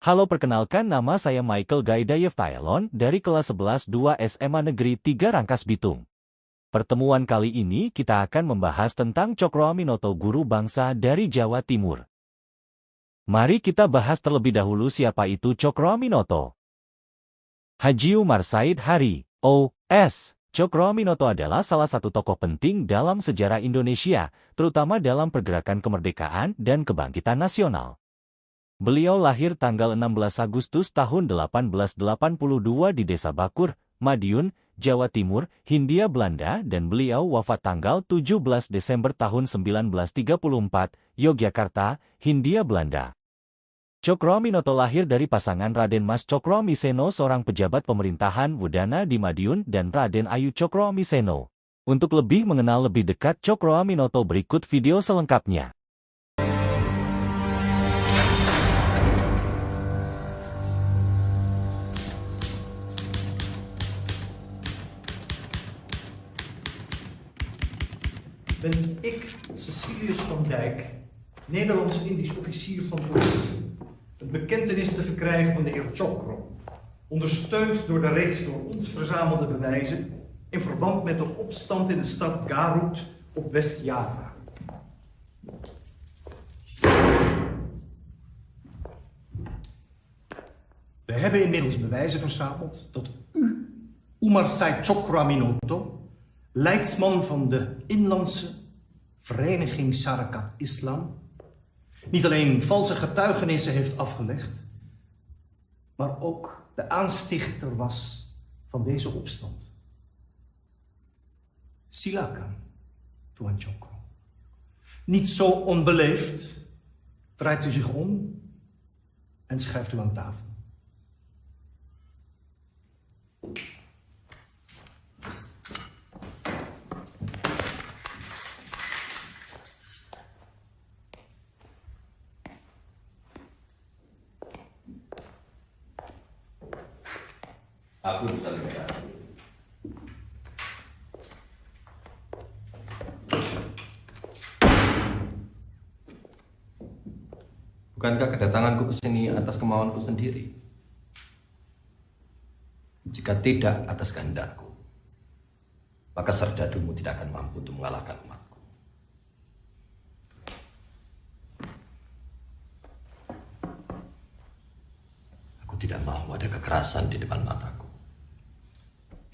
Halo, perkenalkan, nama saya Michael Gaidayev Taelon dari kelas 11 2 SMA Negeri 3 Rangkas Bitung. Pertemuan kali ini kita akan membahas tentang Cokro Aminoto, guru bangsa dari Jawa Timur. Mari kita bahas terlebih dahulu siapa itu Cokro Aminoto. Haji Umar Said Hari, O.S. Cokro Aminoto adalah salah satu tokoh penting dalam sejarah Indonesia, terutama dalam pergerakan kemerdekaan dan kebangkitan nasional. Beliau lahir tanggal 16 Agustus tahun 1882 di Desa Bakur, Madiun, Jawa Timur, Hindia Belanda, dan beliau wafat tanggal 17 Desember tahun 1934, Yogyakarta, Hindia Belanda. Cokro Aminoto lahir dari pasangan Raden Mas Cokro Amiseno, seorang pejabat pemerintahan Wudana di Madiun, dan Raden Ayu Cokro Amiseno. Untuk lebih mengenal lebih dekat Cokro Aminoto, berikut video selengkapnya. Wens ik, Cecilius van Dijk, Nederlands-Indisch officier van politie, het bekentenis te verkrijgen van de heer Cokro, ondersteund door de reeds door ons verzamelde bewijzen in verband met de opstand in de stad Garut op West-Java. We hebben inmiddels bewijzen verzameld dat u, Umar Said Cokro Aminoto, leidsman van de inlandse vereniging Sarakat Islam, niet alleen valse getuigenissen heeft afgelegd, maar ook de aanstichter was van deze opstand. Silakan, Tuan Cokro. Niet zo onbeleefd, draait u zich om en schuift u aan tafel. Aku bisa lihat. Bukankah kedatanganku ke sini atas kemauanku sendiri? Jika tidak atas kehendakku, maka serdadumu tidak akan mampu untuk mengalahkan umatku. Aku tidak mau ada kekerasan di depan mataku.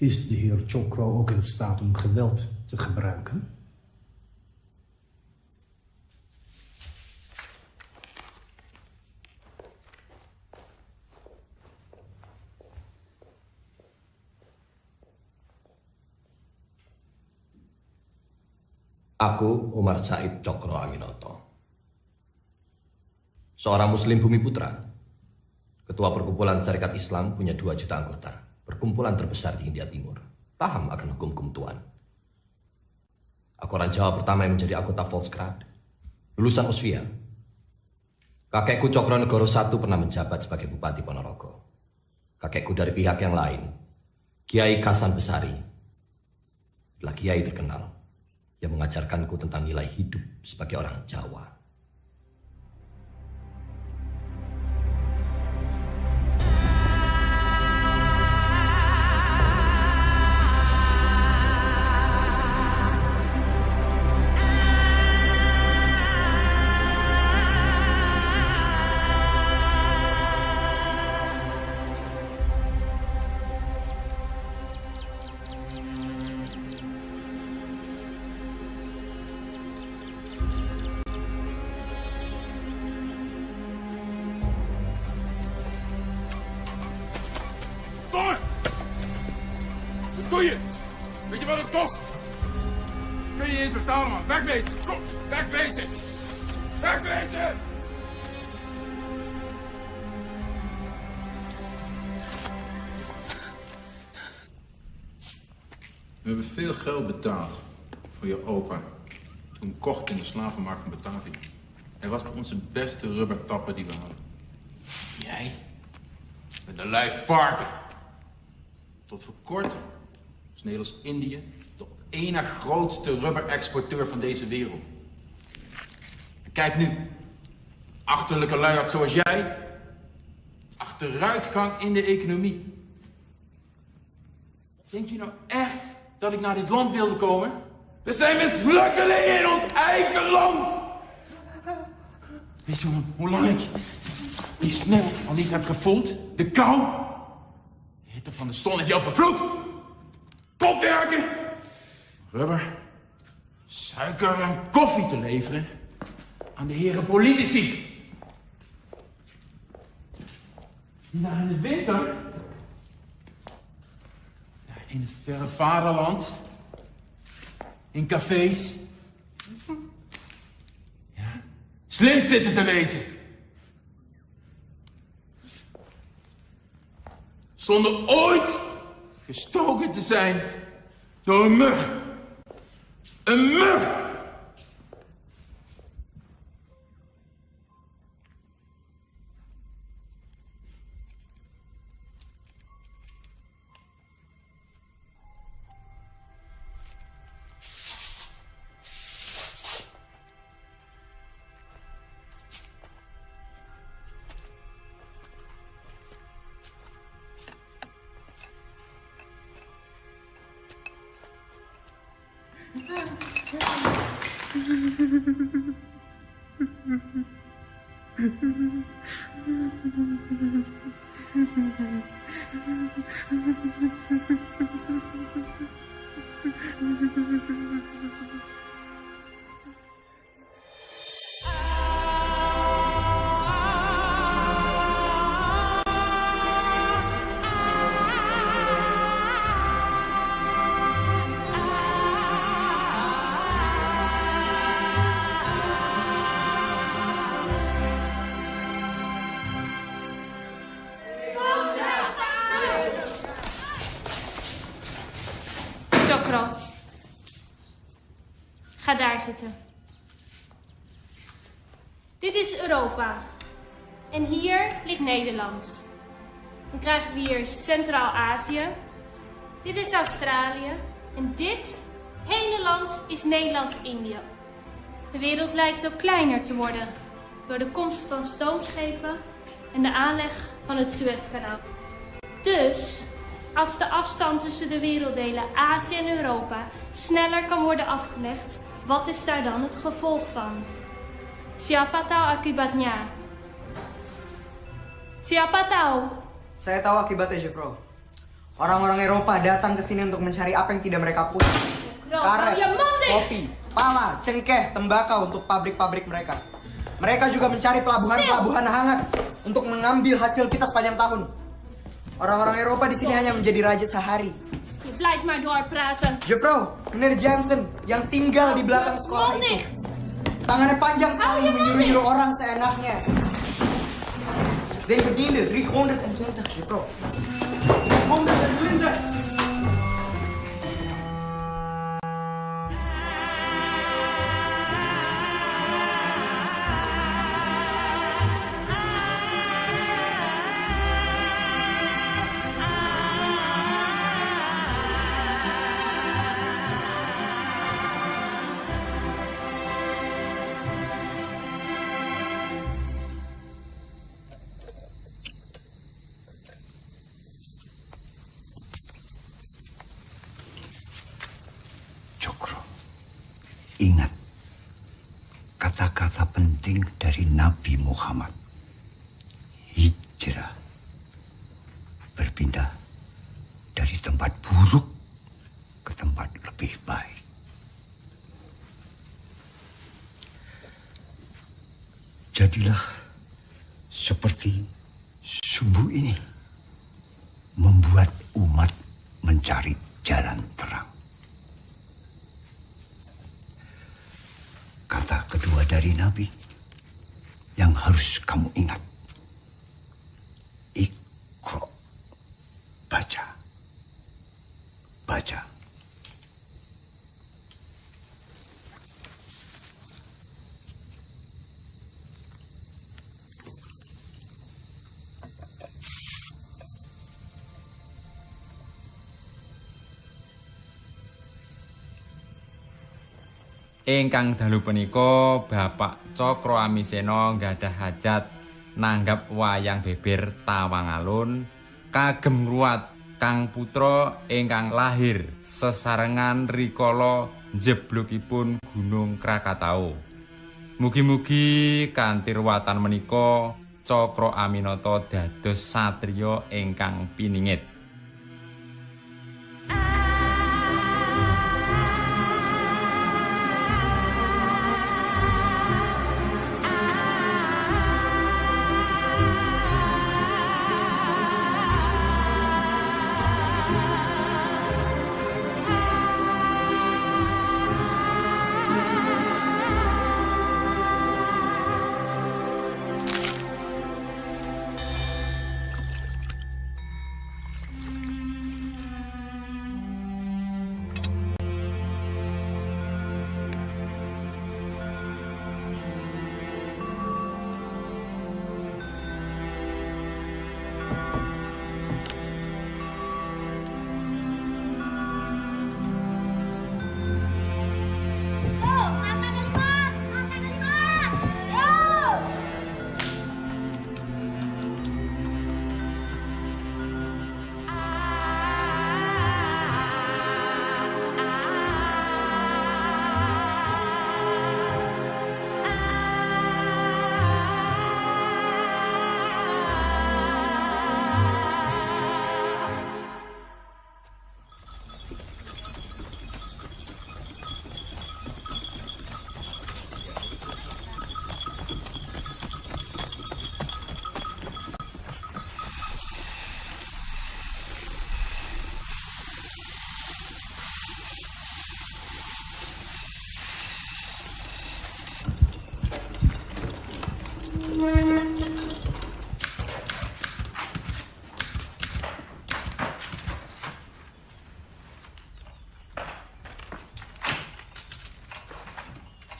Is de heer Cokro ook in staat om geweld te gebruiken? Aku Umar Said Cokro Aminoto, seorang Muslim Bumi Putra, ketua perkumpulan Syarikat Islam, punya 2 juta anggota, perkumpulan terbesar di India Timur, paham akan hukum-hukum Tuhan. Aku orang Jawa pertama yang menjadi anggota Volkskrad, lulusan Usvia. Kakekku Cokro Negoro I pernah menjabat sebagai Bupati Ponorogo. Kakekku dari pihak yang lain, Kiai Kasan Besari, adalah kiai terkenal yang mengajarkanku tentang nilai hidup sebagai orang Jawa. Doe je? Weet je wat het kost? Kun je niet eens betalen, man. Wegwezen! Kom, wegwezen! Wegwezen! We hebben veel geld betaald voor je opa toen kocht in de slavenmarkt van Batavia. Hij was onze beste rubbertapper die we hadden. Jij? Met een lijf varken. Tot voor kort was Nederlands-Indië de op één na grootste rubberexporteur van deze wereld. En kijk nu, achterlijke luiaard zoals jij, achteruitgang in de economie. Denk je nou echt dat ik naar dit land wilde komen? We zijn mislukkelingen in ons eigen land! Weet je hoe lang ik die sneeuw al niet heb gevoeld? De kou? De hitte van de zon heeft jou vervloekt! Potwerken! Rubber, suiker en koffie te leveren aan de heren politici. Nou, in de winter, in het verre vaderland, in cafés, slim zitten te wezen. Zonder ooit gestoken te zijn door een mug. Een mug! Chokro, ga daar zitten. Dit is Europa. En hier ligt Nederland. Dan krijgen we hier Centraal-Azië. Dit is Australië. En dit hele land is Nederlands-Indië. De wereld lijkt ook kleiner te worden door de komst van stoomschepen en de aanleg van het Suezkanaal. Dus, als de afstand tussen de werelddelen Azië en Europa sneller kan worden afgelegd, wat is daar dan het gevolg van? Siapa tahu akibatnya? Siapa tahu? Saya tahu akibatnya, Jeffro. Orang-orang Eropa datang ke sini untuk mencari apa yang tidak mereka punya. Karet, kopi, pala, cengkeh, tembakau untuk pabrik-pabrik mereka. Mereka juga mencari pelabuhan-pelabuhan hangat untuk mengambil hasil kita sepanjang tahun. Orang-orang Eropa di sini hanya menjadi raja sehari. Je blijft maar doorpraten. Jeffro, meneer Jansen yang tinggal di belakang sekolah itu. Tangannya panjang sekali menyuruh-nyuruh orang seenaknya. Zijn verdiende 320, Jeffro. 320! Ingat kata-kata penting dari Nabi Muhammad. Hijrah. Berpindah dari tempat buruk ke tempat lebih baik. Jadilah seperti sumbu ini, membuat umat mencari jalan terang. Kata kedua dari Nabi yang harus kamu ingat. Iqra. Baca. Baca. Ingkang dalu punika Bapak Cokro Amisena nggadah hajat nanggap wayang beber Tawangalun kagem ngruwat Kang Putra ingkang lahir sesarengan rikala njeblukipun Gunung Krakatau. Mugi-mugi kanthi ruwatan menika Cakra Aminata dados satriya ingkang piningit.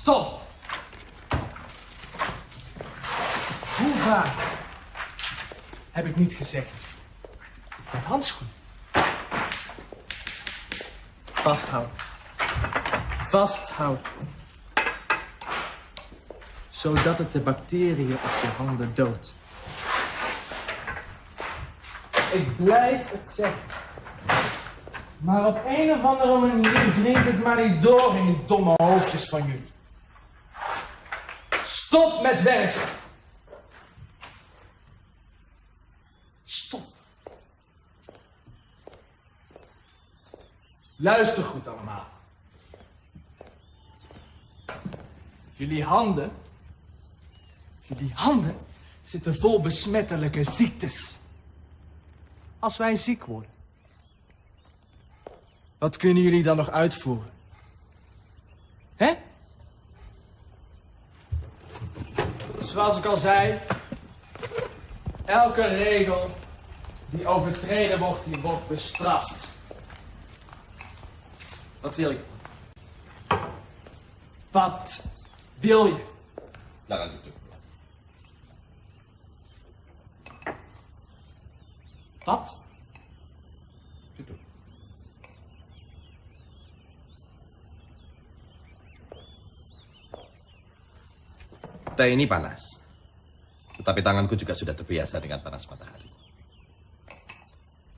Stop! Hoe vaak heb ik niet gezegd? Met handschoenen. Vasthouden. Vasthouden. Zodat het de bacteriën op je handen doodt. Ik blijf het zeggen. Maar op een of andere manier dringt het maar niet door in die domme hoofdjes van jullie. Stop met werken. Stop. Luister goed allemaal. Jullie handen zitten vol besmettelijke ziektes. Als wij ziek worden, wat kunnen jullie dan nog uitvoeren? Hè? Zoals ik al zei, elke regel die overtreden wordt, die wordt bestraft. Wat wil je? Wat wil je? Silakan duduk. Wat? Duduk. Teh ini panas, tetapi tanganku juga sudah terbiasa dengan panas matahari.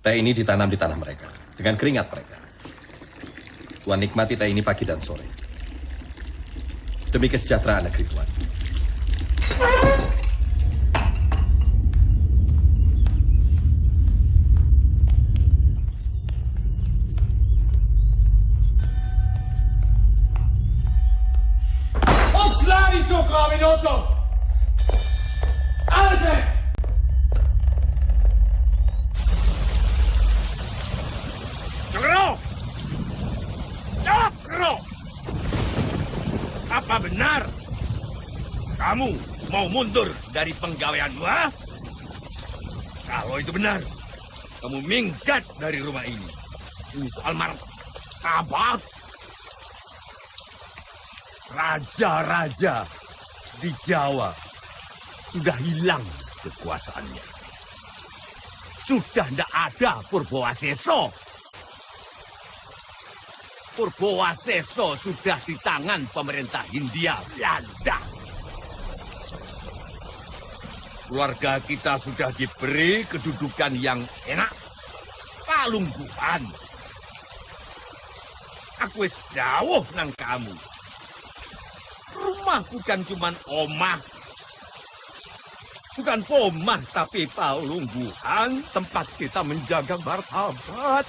Teh ini ditanam di tanah mereka, dengan keringat mereka. Tuan nikmati teh ini pagi dan sore. Demi kesejahteraan negeri Tuan. Ontsla die Cakra Aminoto! Uittrek! Cakra! Cakra! Apa benar kamu mau mundur dari penggaweanmu, ha? Kalau itu benar, kamu minggat dari rumah ini. Ini soal martabat. Raja-raja di Jawa sudah hilang kekuasaannya. Sudah tidak ada Purbawaseso. Purbawaseso sudah di tangan pemerintah Hindia Belanda. keluarga kita sudah diberi kedudukan yang enak. Kalungguhan. Aku wis dawuh nang kamu. Rumah bukan cuman omah. Bukan pomah, tapi palungguhan, tempat kita menjaga martabat.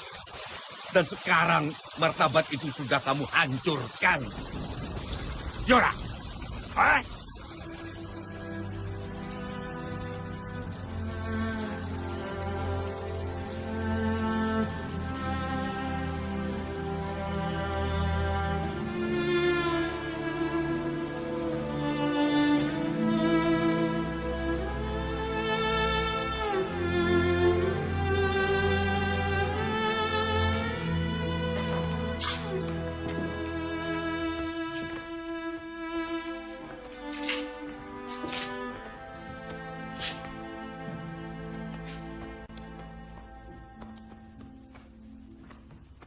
Dan sekarang martabat itu sudah kamu hancurkan. Yora, hah?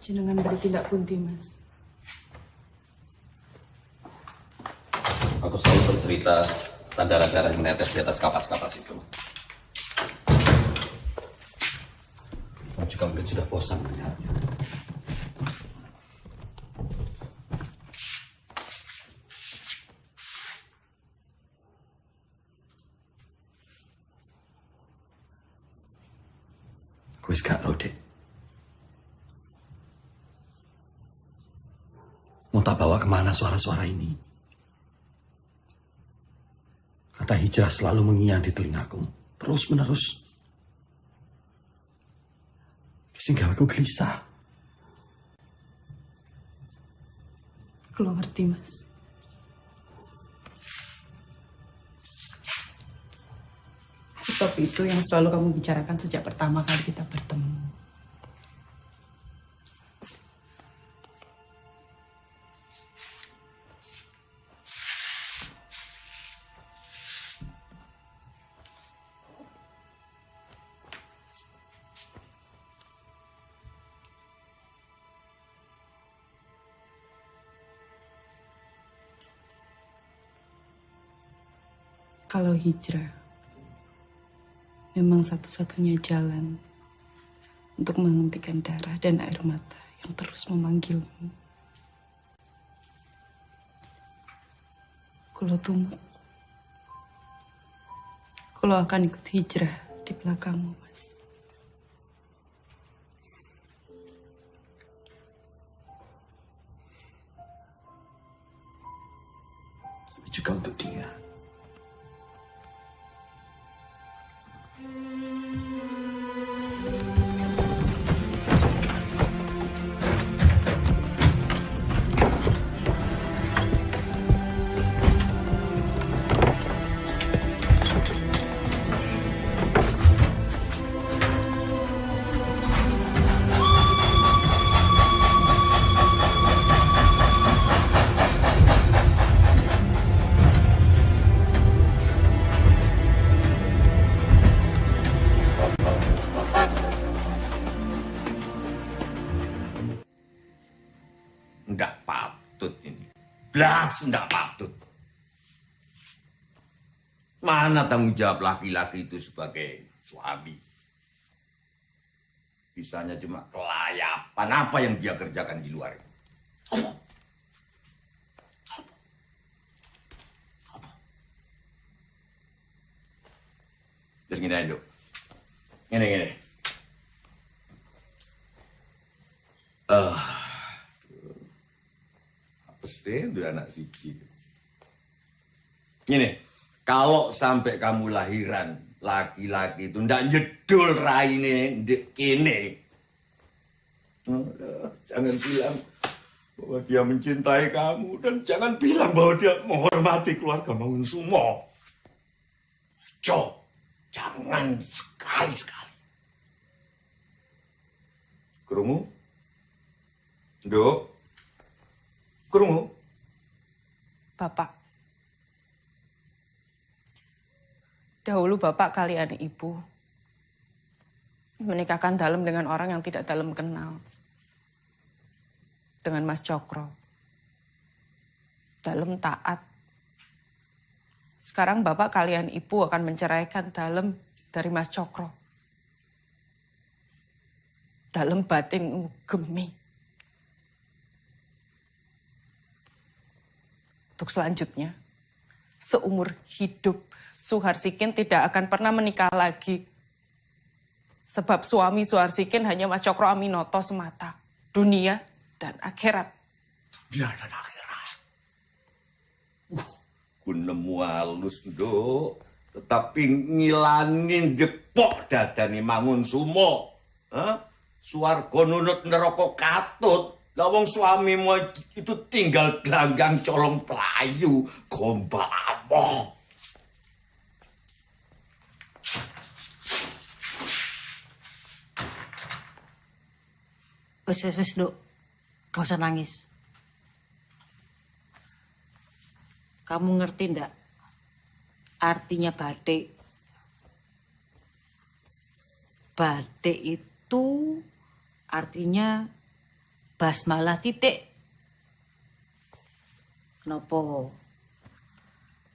Jenengan beri tindak pundi, Mas. Aku selalu bercerita tanda darah yang menetes di atas kapas-kapas itu. Kamu juga mungkin sudah bosan melihatnya. Aku wis gak Dek. Mau tak bawa kemana suara-suara ini? Kata hijrah selalu mengiang di telingaku, terus-menerus. Sehingga aku gelisah. Kalau ngerti, Mas. Sebab itu yang selalu kamu bicarakan sejak pertama kali kita bertemu. Kalau hijrah memang satu-satunya jalan untuk menghentikan darah dan air mata yang terus memanggilmu. Kulo tumut. Kulo akan ikut hijrah di belakangmu, Mas. Tapi juga untuk dia. Blas enggak patut. Mana tanggung jawab laki-laki itu sebagai suami? Bisanya cuma kelayapan apa yang dia kerjakan di luar. Terus gini aja, Dok. Gini. Itu anak siji. Ini, kalau sampai kamu lahiran laki-laki itu ndak jedul raine ndek kene. Jangan bilang bahwa dia mencintai kamu dan jangan bilang bahwa dia menghormati keluarga Mangunsumo. Jangan sekali-sekali. Krungu? Nduk? Krungu? Bapak. Dahulu Bapak kalian Ibu menikahkan Dalem dengan orang yang tidak Dalem kenal. Dengan Mas Cokro. Dalem taat. Sekarang bapak kalian ibu akan menceraikan Dalem dari Mas Cokro. Dalem bating gemi. Untuk selanjutnya, seumur hidup Suharsikin tidak akan pernah menikah lagi. Sebab suami Suharsikin hanya Mas Cokro Aminoto semata. Dunia dan akhirat. Dunia dan akhirat. Ku nemu halus, Nduk. Tetapi ngilangin jepok dadani Mangun Sumo. Suwarga nunut neraka katut. Lah wong suamimu itu tinggal gelanggang colong pelayu, gombal amoh. Wes, Nduk. Gak usah nangis. Kamu ngerti ndak artinya batik? Batik itu artinya basmalah titik. Kenapa?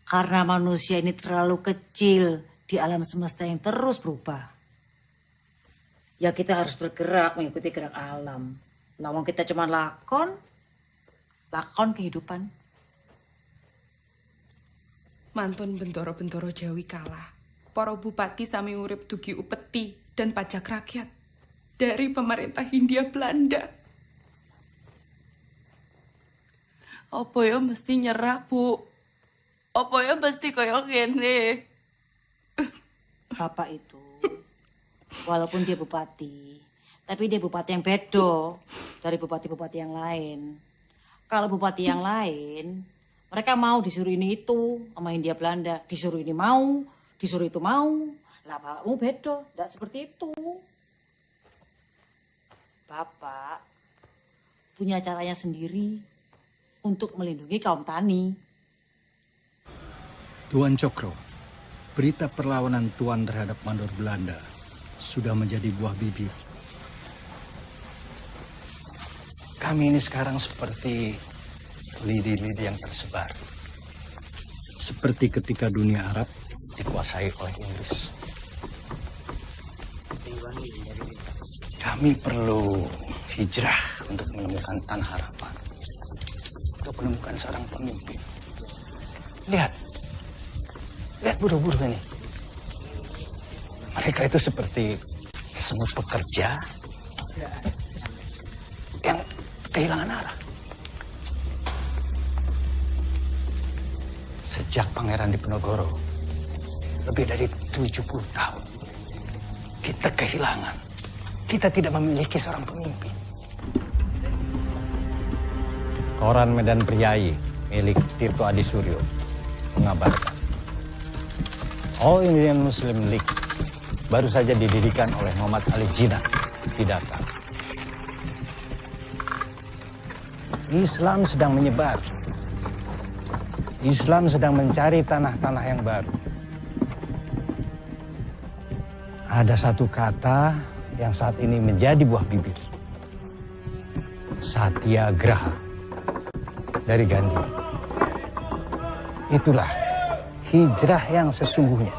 Karena manusia ini terlalu kecil di alam semesta yang terus berubah. Ya kita harus bergerak mengikuti gerak alam. Namun kita cuma lakon kehidupan. Mantun bentoro-bentoro Jawi kalah. Para bupati sami urip dugi upeti dan pajak rakyat dari pemerintah Hindia Belanda. Apa ya mesti nyerah, Bu? Apa ya mesti kaya ngene? Bapak itu, walaupun dia bupati, tapi dia bupati yang beda dari bupati-bupati yang lain. Kalau bupati yang lain, mereka mau disuruh ini itu sama Hindia Belanda. Disuruh ini mau, disuruh itu mau. Lah bapakmu beda, tidak seperti itu. Bapak punya caranya sendiri untuk melindungi kaum tani. Tuan Cokro, berita perlawanan Tuan terhadap mandor Belanda sudah menjadi buah bibir. Kami ini sekarang seperti lidi-lidi yang tersebar. Seperti ketika dunia Arab dikuasai oleh Inggris. Kami perlu hijrah untuk menemukan tanah harapan. Untuk menemukan seorang pemimpin. Lihat buruh-buruh ini. Mereka itu seperti semut pekerja yang kehilangan arah. Sejak Pangeran Diponegoro, lebih dari 70 tahun, kita kehilangan. Kita tidak memiliki seorang pemimpin. Koran Medan Priayi milik Tirto Adi Suryo mengabarkan All Indian Muslim League baru saja didirikan oleh Muhammad Ali Jinnah di Dhaka. Islam sedang menyebar. Islam sedang mencari tanah-tanah yang baru. Ada satu kata yang saat ini menjadi buah bibir. Satyagraha dari Gandhi. Itulah hijrah yang sesungguhnya.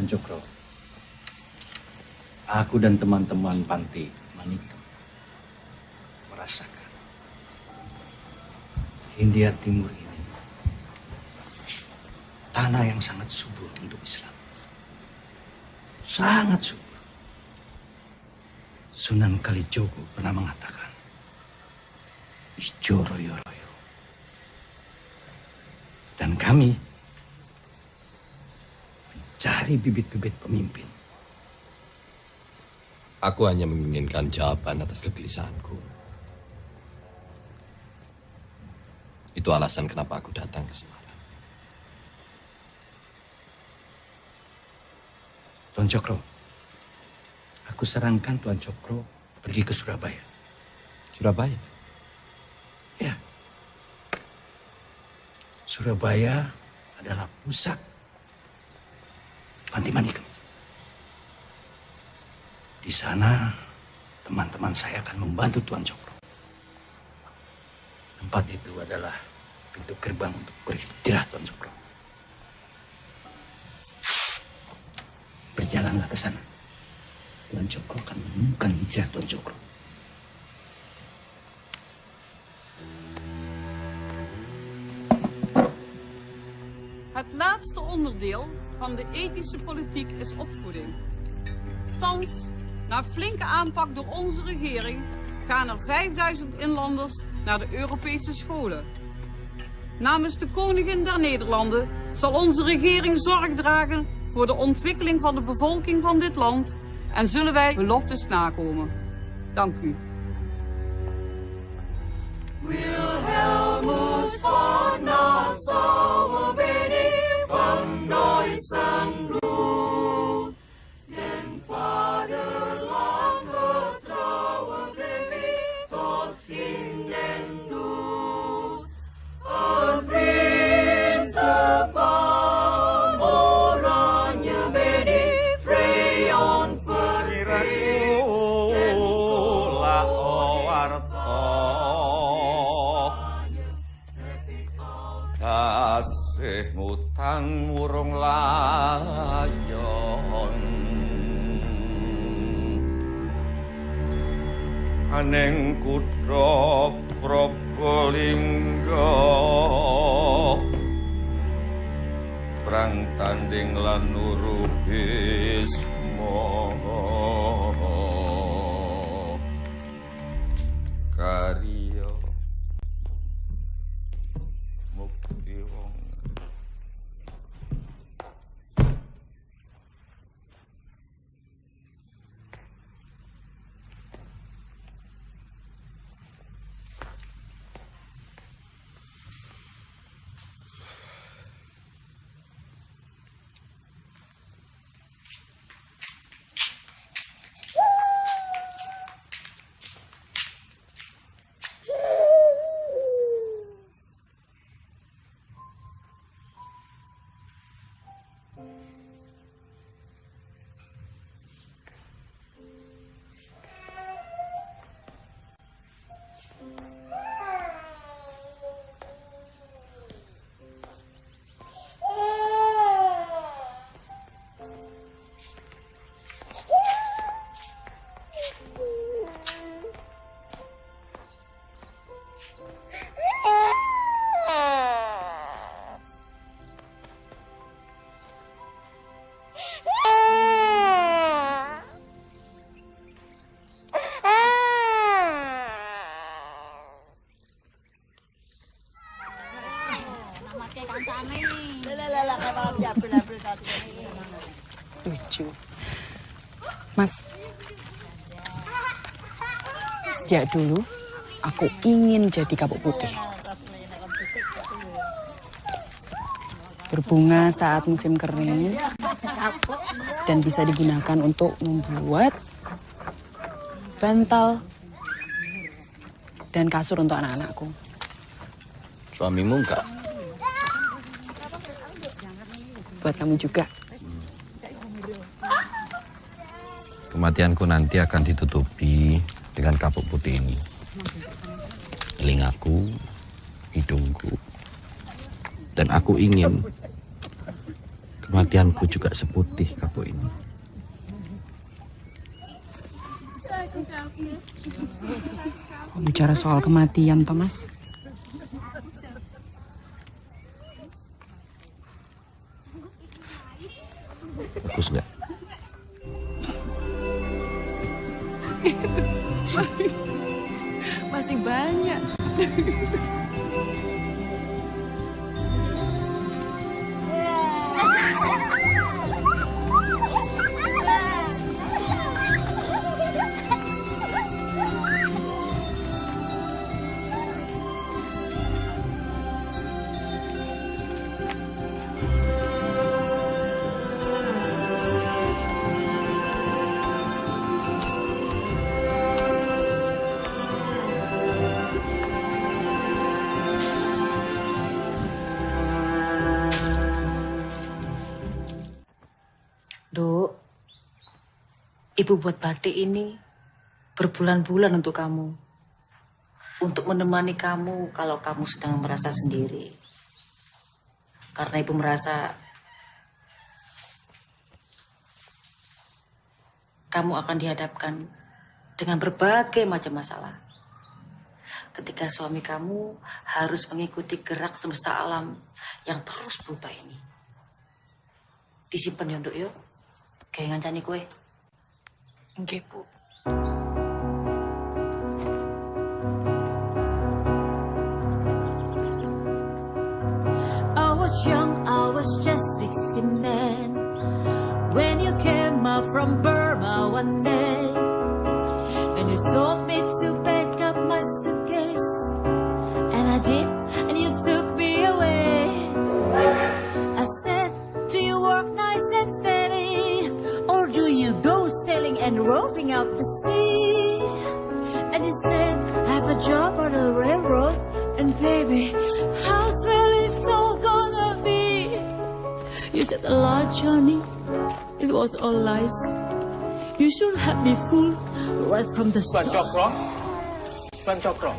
Tuan Cokro, aku dan teman-teman Panti Manikam merasakan India Timur ini tanah yang sangat subur untuk Islam. Sangat subur. Sunan Kalijogo pernah mengatakan, ijo royo-royo. Dan kami mencari bibit-bibit pemimpin. Aku hanya menginginkan jawaban atas kegelisahanku. Itu alasan kenapa aku datang ke Semarang. Tuan Cokro, aku sarankan Tuan Cokro pergi ke Surabaya. Surabaya? Ya. Surabaya adalah pusat Panti Manikam. Di sana teman-teman saya akan membantu Tuan Cokro. Tempat itu adalah pintu gerbang untuk berhijrah, Tuan Cokro. Berjalanlah ke sana. Tuan Cokro akan menemukan hijrah Tuan Cokro. Het laatste onderdeel van de ethische politiek is opvoeding. Thans, na flinke aanpak door onze regering, gaan er 5000 inlanders naar de Europese scholen. Namens de Koningin der Nederlanden zal onze regering zorg dragen voor de ontwikkeling van de bevolking van dit land en zullen wij beloftes nakomen. Dank u. Wilhelmus von Nassau bin ich von Deutschlandblut, dem Vaterland vertraue blieb ich tot in den Tod. Ein Prinze von Oranje bin ich frei und versteht. Kasih ngutang murung layon Aneng kutha Probolinggo Prang tanding lan nurubismo Karya Mukti Wong. Lucu. Mas, sejak dulu aku ingin jadi kapuk putih. Berbunga saat musim kering dan bisa digunakan untuk membuat bantal dan kasur untuk anak-anakku. Suamimu enggak? Buat kamu juga. Kematianku nanti akan ditutupi dengan kapuk putih ini. Kematianku juga seputih kapuk ini. Kok bicara soal kematian, Thomas? Bagus nggak? Masih banyak. Dok, Ibu buat batik ini berbulan-bulan untuk kamu. Untuk menemani kamu kalau kamu sedang merasa sendiri. Karena Ibu merasa kamu akan dihadapkan dengan berbagai macam masalah. Ketika suami kamu harus mengikuti gerak semesta alam yang terus berubah ini. Disimpan ya, Dok, yuk. Kayak ngancani kue. Nggih, Bu. I was young, I was just 16 then, when you came up from Burma one day, and you told me to pack up my suitcase, and I did, and you took me away. I said, do you work nice and steady, or do you go sailing and roving out the sea? And you said, I have a job on the railroad, and baby, how's really so gonna be? You said a lot, Johnny, it was all lies. You should have been fooled right from the start. Tuan Cokro,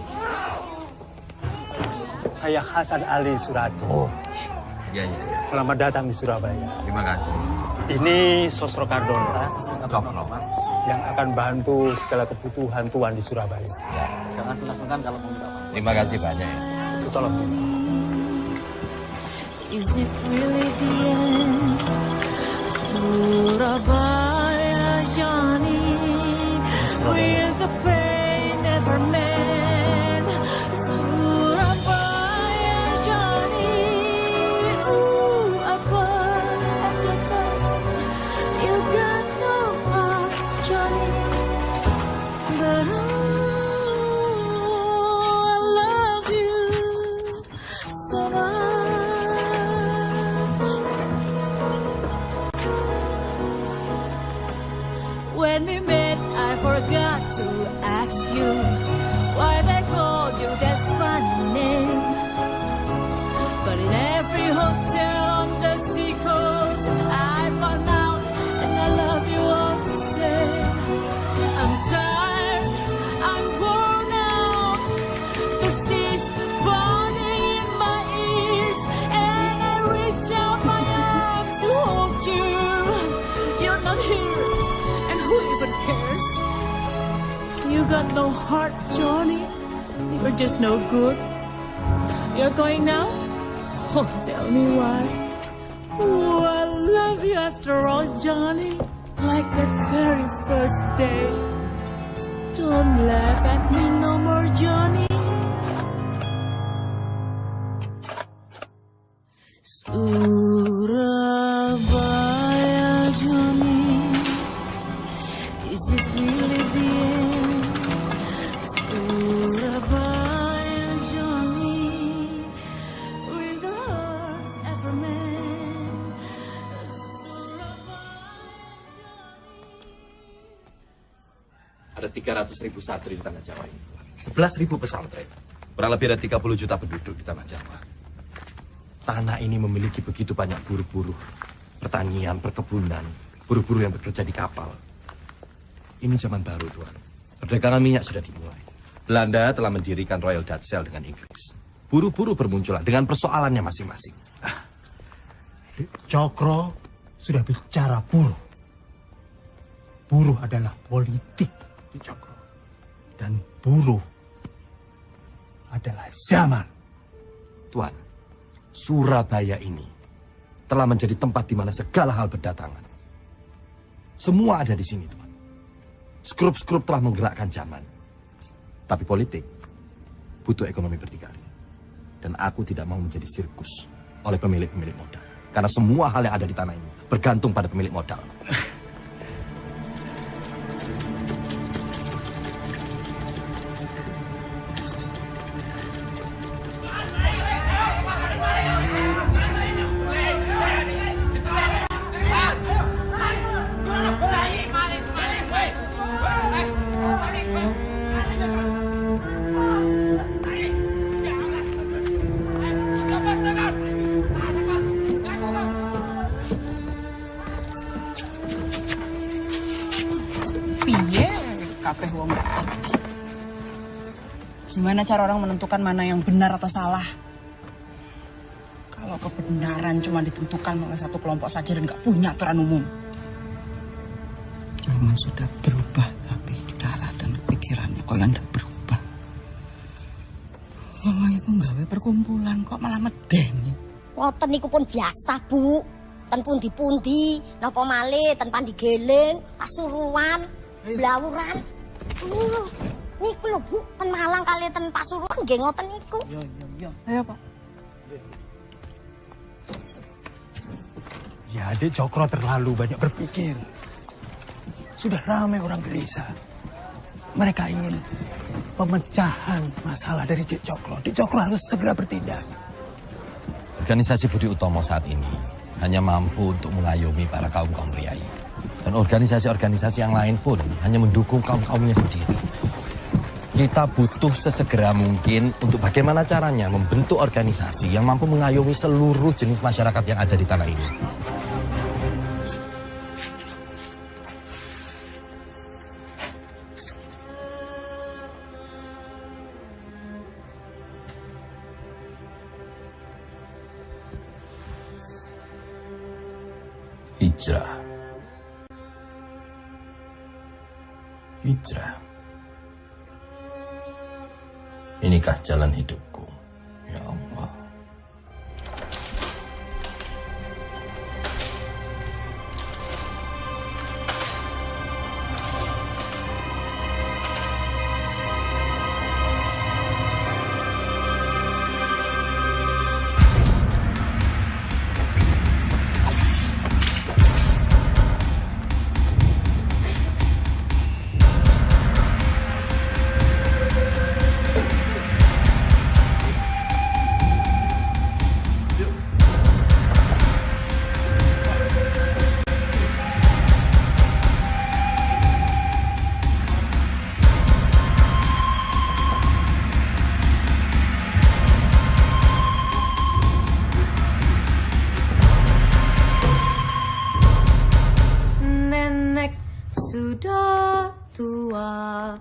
saya Hasan Ali Surati. Oh, iya. Selamat datang di Surabaya. Terima kasih. Ini Sosro Kardonta Cokro, yang akan bantu segala kebutuhan Tuan di Surabaya. Ya. Jangan sungkan kalau mau minta. Terima kasih banyak ya. Itu tolong. Is it really the end? Surabaya, Johnny, will the pain never mend? Surabaya, Johnny, ooh, upon of your touch, you got no heart, Johnny, but I love you so much. When we met, I forgot to ask you why they called you that funny name. But in every hotel on the seacoast, I found out, and I love you all the same. I'm tired, I'm worn out, the sea's burning in my ears, and I reach out my arms to hold you. You're not here. Who even cares? You got no heart, Johnny. You're just no good. You're going now? Oh, tell me why. Oh, I love you after all, Johnny. Like that very first day. Don't laugh at me no more, Johnny. Surabaya, Johnny. Is it really the end? Surabaya, Johnny, will the earth ever mend? Ada 300.000 santri di tanah Jawa ini. 11.000 pesantren. Kurang lebih ada 30 juta penduduk di tanah Jawa. Tanah ini memiliki begitu banyak buruh-buruh. Pertanian, perkebunan, buruh-buruh yang bekerja di kapal. Ini zaman baru, Tuan. Perdagangan minyak sudah dimulai. Belanda telah mendirikan Royal Dutch Shell dengan Inggris. Buruh-buruh bermunculan dengan persoalannya masing-masing. Cokro, sudah bicara buruh. Buruh adalah politik di Cokro. Dan buruh adalah zaman. Tuan, Surabaya ini telah menjadi tempat di mana segala hal berdatangan. Semua ada di sini, Tuan. Skrup-skrup telah menggerakkan zaman. Tapi politik butuh ekonomi berdikari. Dan aku tidak mau menjadi sirkus oleh pemilik-pemilik modal. Karena semua hal yang ada di tanah ini bergantung pada pemilik modal. Gimana cara orang menentukan mana yang benar atau salah? Kalau kebenaran cuma ditentukan oleh satu kelompok saja dan nggak punya aturan umum. Zaman sudah berubah, tapi cara dan pikirannya kok yang tidak berubah. Wong itu nggawe perkumpulan kok malah medeni. Ngoten niku pun biasa, Bu. Ten pundi-pundi, napa malih ten Pandigeling, Pasuruan, Blawuran. Niku lho, Bu, ten Malang kali ten Pasuruan nggih ngoten niku. Iya. Ayo, Pak. Ya, Dek Cokro terlalu banyak berpikir. Sudah ramai orang gelisah. Mereka ingin pemecahan masalah dari Dek Cokro. Dek Cokro harus segera bertindak. Organisasi Budi Utomo saat ini hanya mampu untuk mengayomi para kaum-kaum priayi. Dan organisasi-organisasi yang lain pun hanya mendukung kaum-kaumnya sendiri. Kita butuh sesegera mungkin untuk bagaimana caranya membentuk organisasi yang mampu mengayomi seluruh jenis masyarakat yang ada di tanah ini. Hijrah. Hijrah. Inikah jalan hidupku, ya Allah. Sudah tua,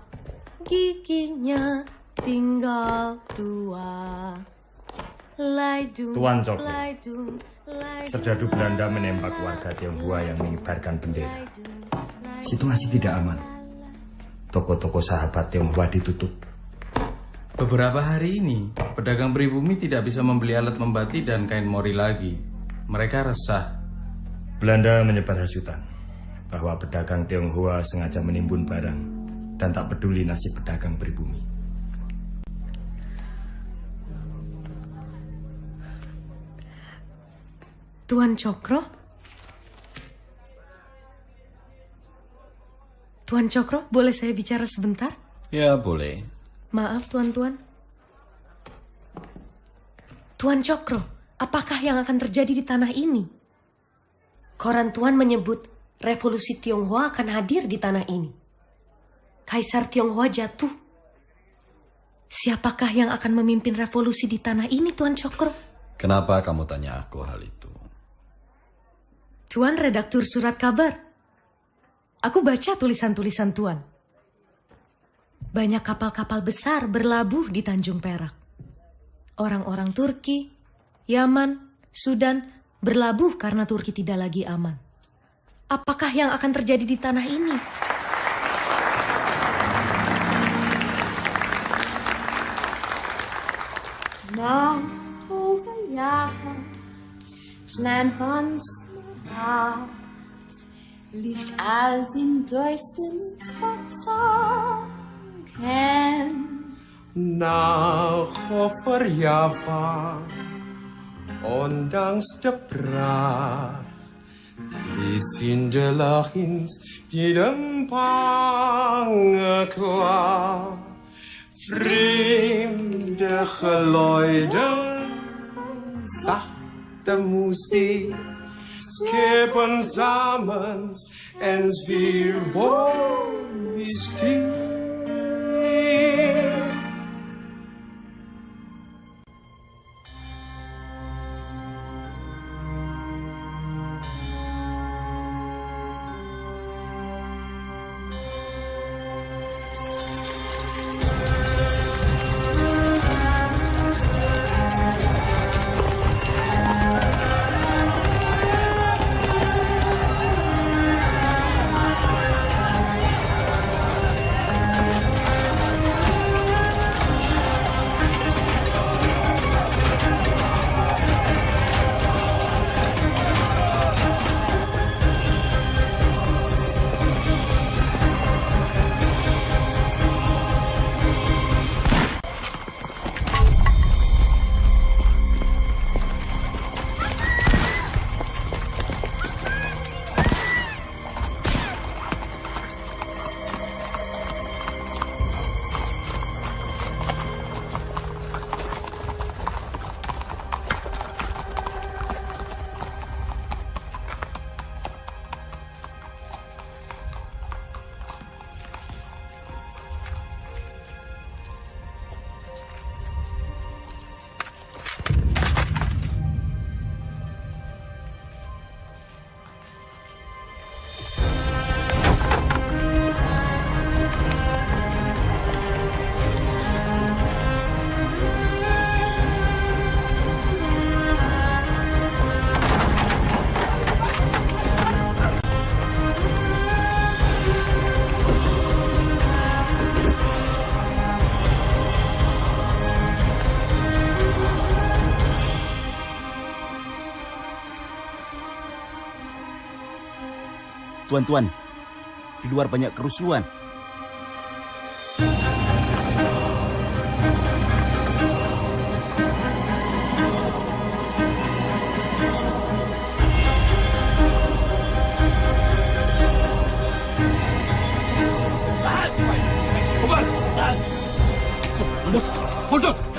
giginya tinggal dua. Tuan Cokro, serdadu Belanda menembak warga Tionghoa yang mengibarkan bendera. Situasi tidak aman. Toko-toko sahabat Tionghoa ditutup. Beberapa hari ini, pedagang pribumi tidak bisa membeli alat membati dan kain mori lagi. Mereka resah. Belanda menyebar hasutan bahwa pedagang Tionghoa sengaja menimbun barang dan tak peduli nasib pedagang pribumi. Tuan Cokro? Tuan Cokro, boleh saya bicara sebentar? Ya, boleh. Maaf, Tuan-tuan. Tuan Cokro, apakah yang akan terjadi di tanah ini? Koran Tuan menyebut revolusi Tionghoa akan hadir di tanah ini. Kaisar Tionghoa jatuh. Siapakah yang akan memimpin revolusi di tanah ini, Tuan Cokro? Kenapa kamu tanya aku hal itu? Tuan redaktur surat kabar. Aku baca tulisan-tulisan Tuan. Banyak kapal-kapal besar berlabuh di Tanjung Perak. Orang-orang Turki, Yaman, Sudan berlabuh karena Turki tidak lagi aman. apakah yang akan terjadi di tanah ini? Nach over Jahren, klein von Smart, liegt alles in Duisternis verzogen. Nach over Java, ondanks de praat, is in de lachins die de bange klaar. Vreemde geluiden, zachte muziek, schepen samen en wir wollen wie still. Tuan-tuan, di luar banyak kerusuhan.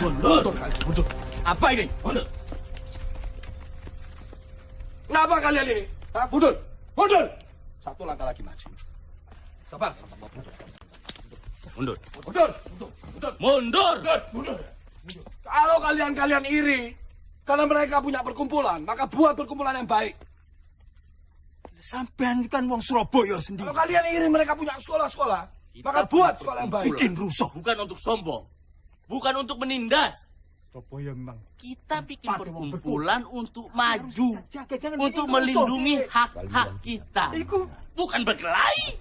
Mundur. Apa ini? Kenapa kalian ini? Mundur. Satu langkah lagi maju. Sabar. Mundur. Kalau kalian iri karena mereka punya perkumpulan, maka buat perkumpulan yang baik. Sampean kan wong Surabaya sendiri. Kalau kalian iri mereka punya sekolah-sekolah, maka buat sekolah yang baik. Bikin rusuh. Bukan untuk sombong. Bukan untuk menindas. Surabaya memang. Kita bikin perkumpulan untuk maju. Untuk melindungi hak-hak kita. Bukan berkelahi.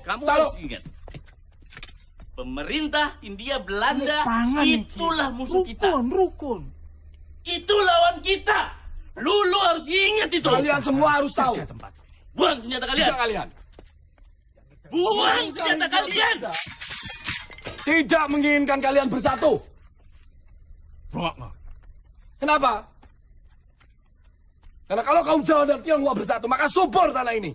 Kamu harus ingat. Pemerintah Hindia Belanda itulah musuh kita. Rukun. Itu lawan kita. Lulu harus ingat itu. Kalian semua harus tahu. Buang senjata kalian. Buang senjata kalian. Tidak menginginkan kalian bersatu. Kenapa? Karena kalau kaum Jawa dan Tionghoa bersatu, maka subur tanah ini.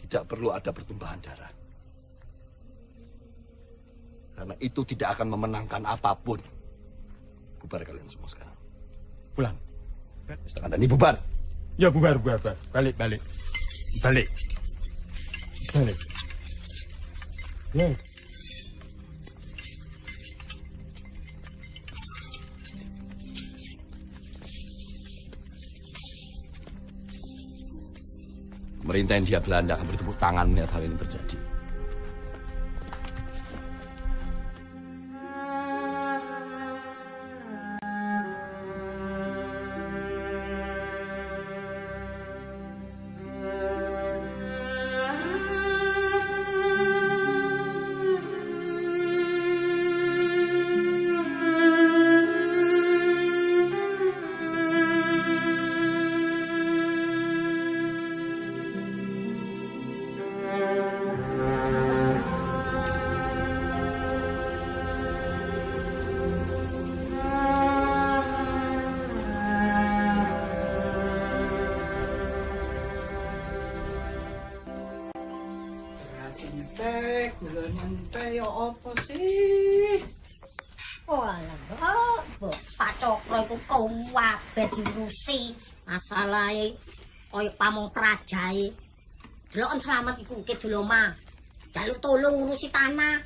Tidak perlu ada pertumpahan darah. Karena itu tidak akan memenangkan apapun. Bubar kalian semua sekarang. Pulang. Setengah dan ini bubar. Ya bubar. Balik. Ya. Pemerintah Hindia Belanda akan bertepuk tangan melihat hal ini terjadi. Nyente ya apa sih? Walah, Pak Cokro iku kuwabe diurusi. Masalahe koyo pamong prajae. Deloken Slamet iku kidul omah. Jaluk tolong ngurusi tanah.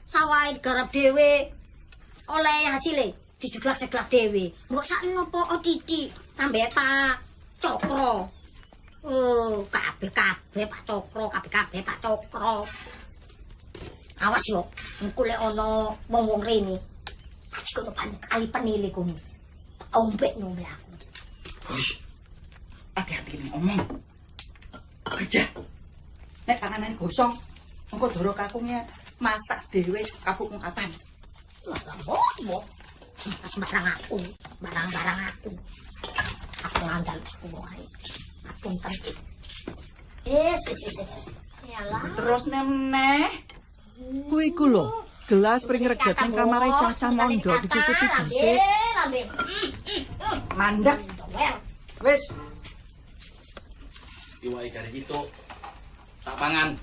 Sawahe digarap dhewe. Oleh hasile dijeglak-jeglak dhewe. Mbok sak nopo Didi tambah Pak Cokro. Kabeh Pak Cokro, kabeh Pak Cokro. Awas yo, engko lek ana wong-wong rene. Pasti kono kali penile kono. Ombek ngombe aku. Hush. Hati-hati ning omong. Kerja. Nek panganan gosong, engko doro kakungnya masak dhewe kapuk kapan. Lah mbok. Pas barang aku, barang-barang aku. Aku ngandal sepuluh ae. Apun ten. Wis. Yalah. Terus neh. Kuwi iku lho, gelas pring reget ning kamare Caca mondok ditutupi dhisik. Lambe. Mandek. Wis. Iwake garis itu tak pangan.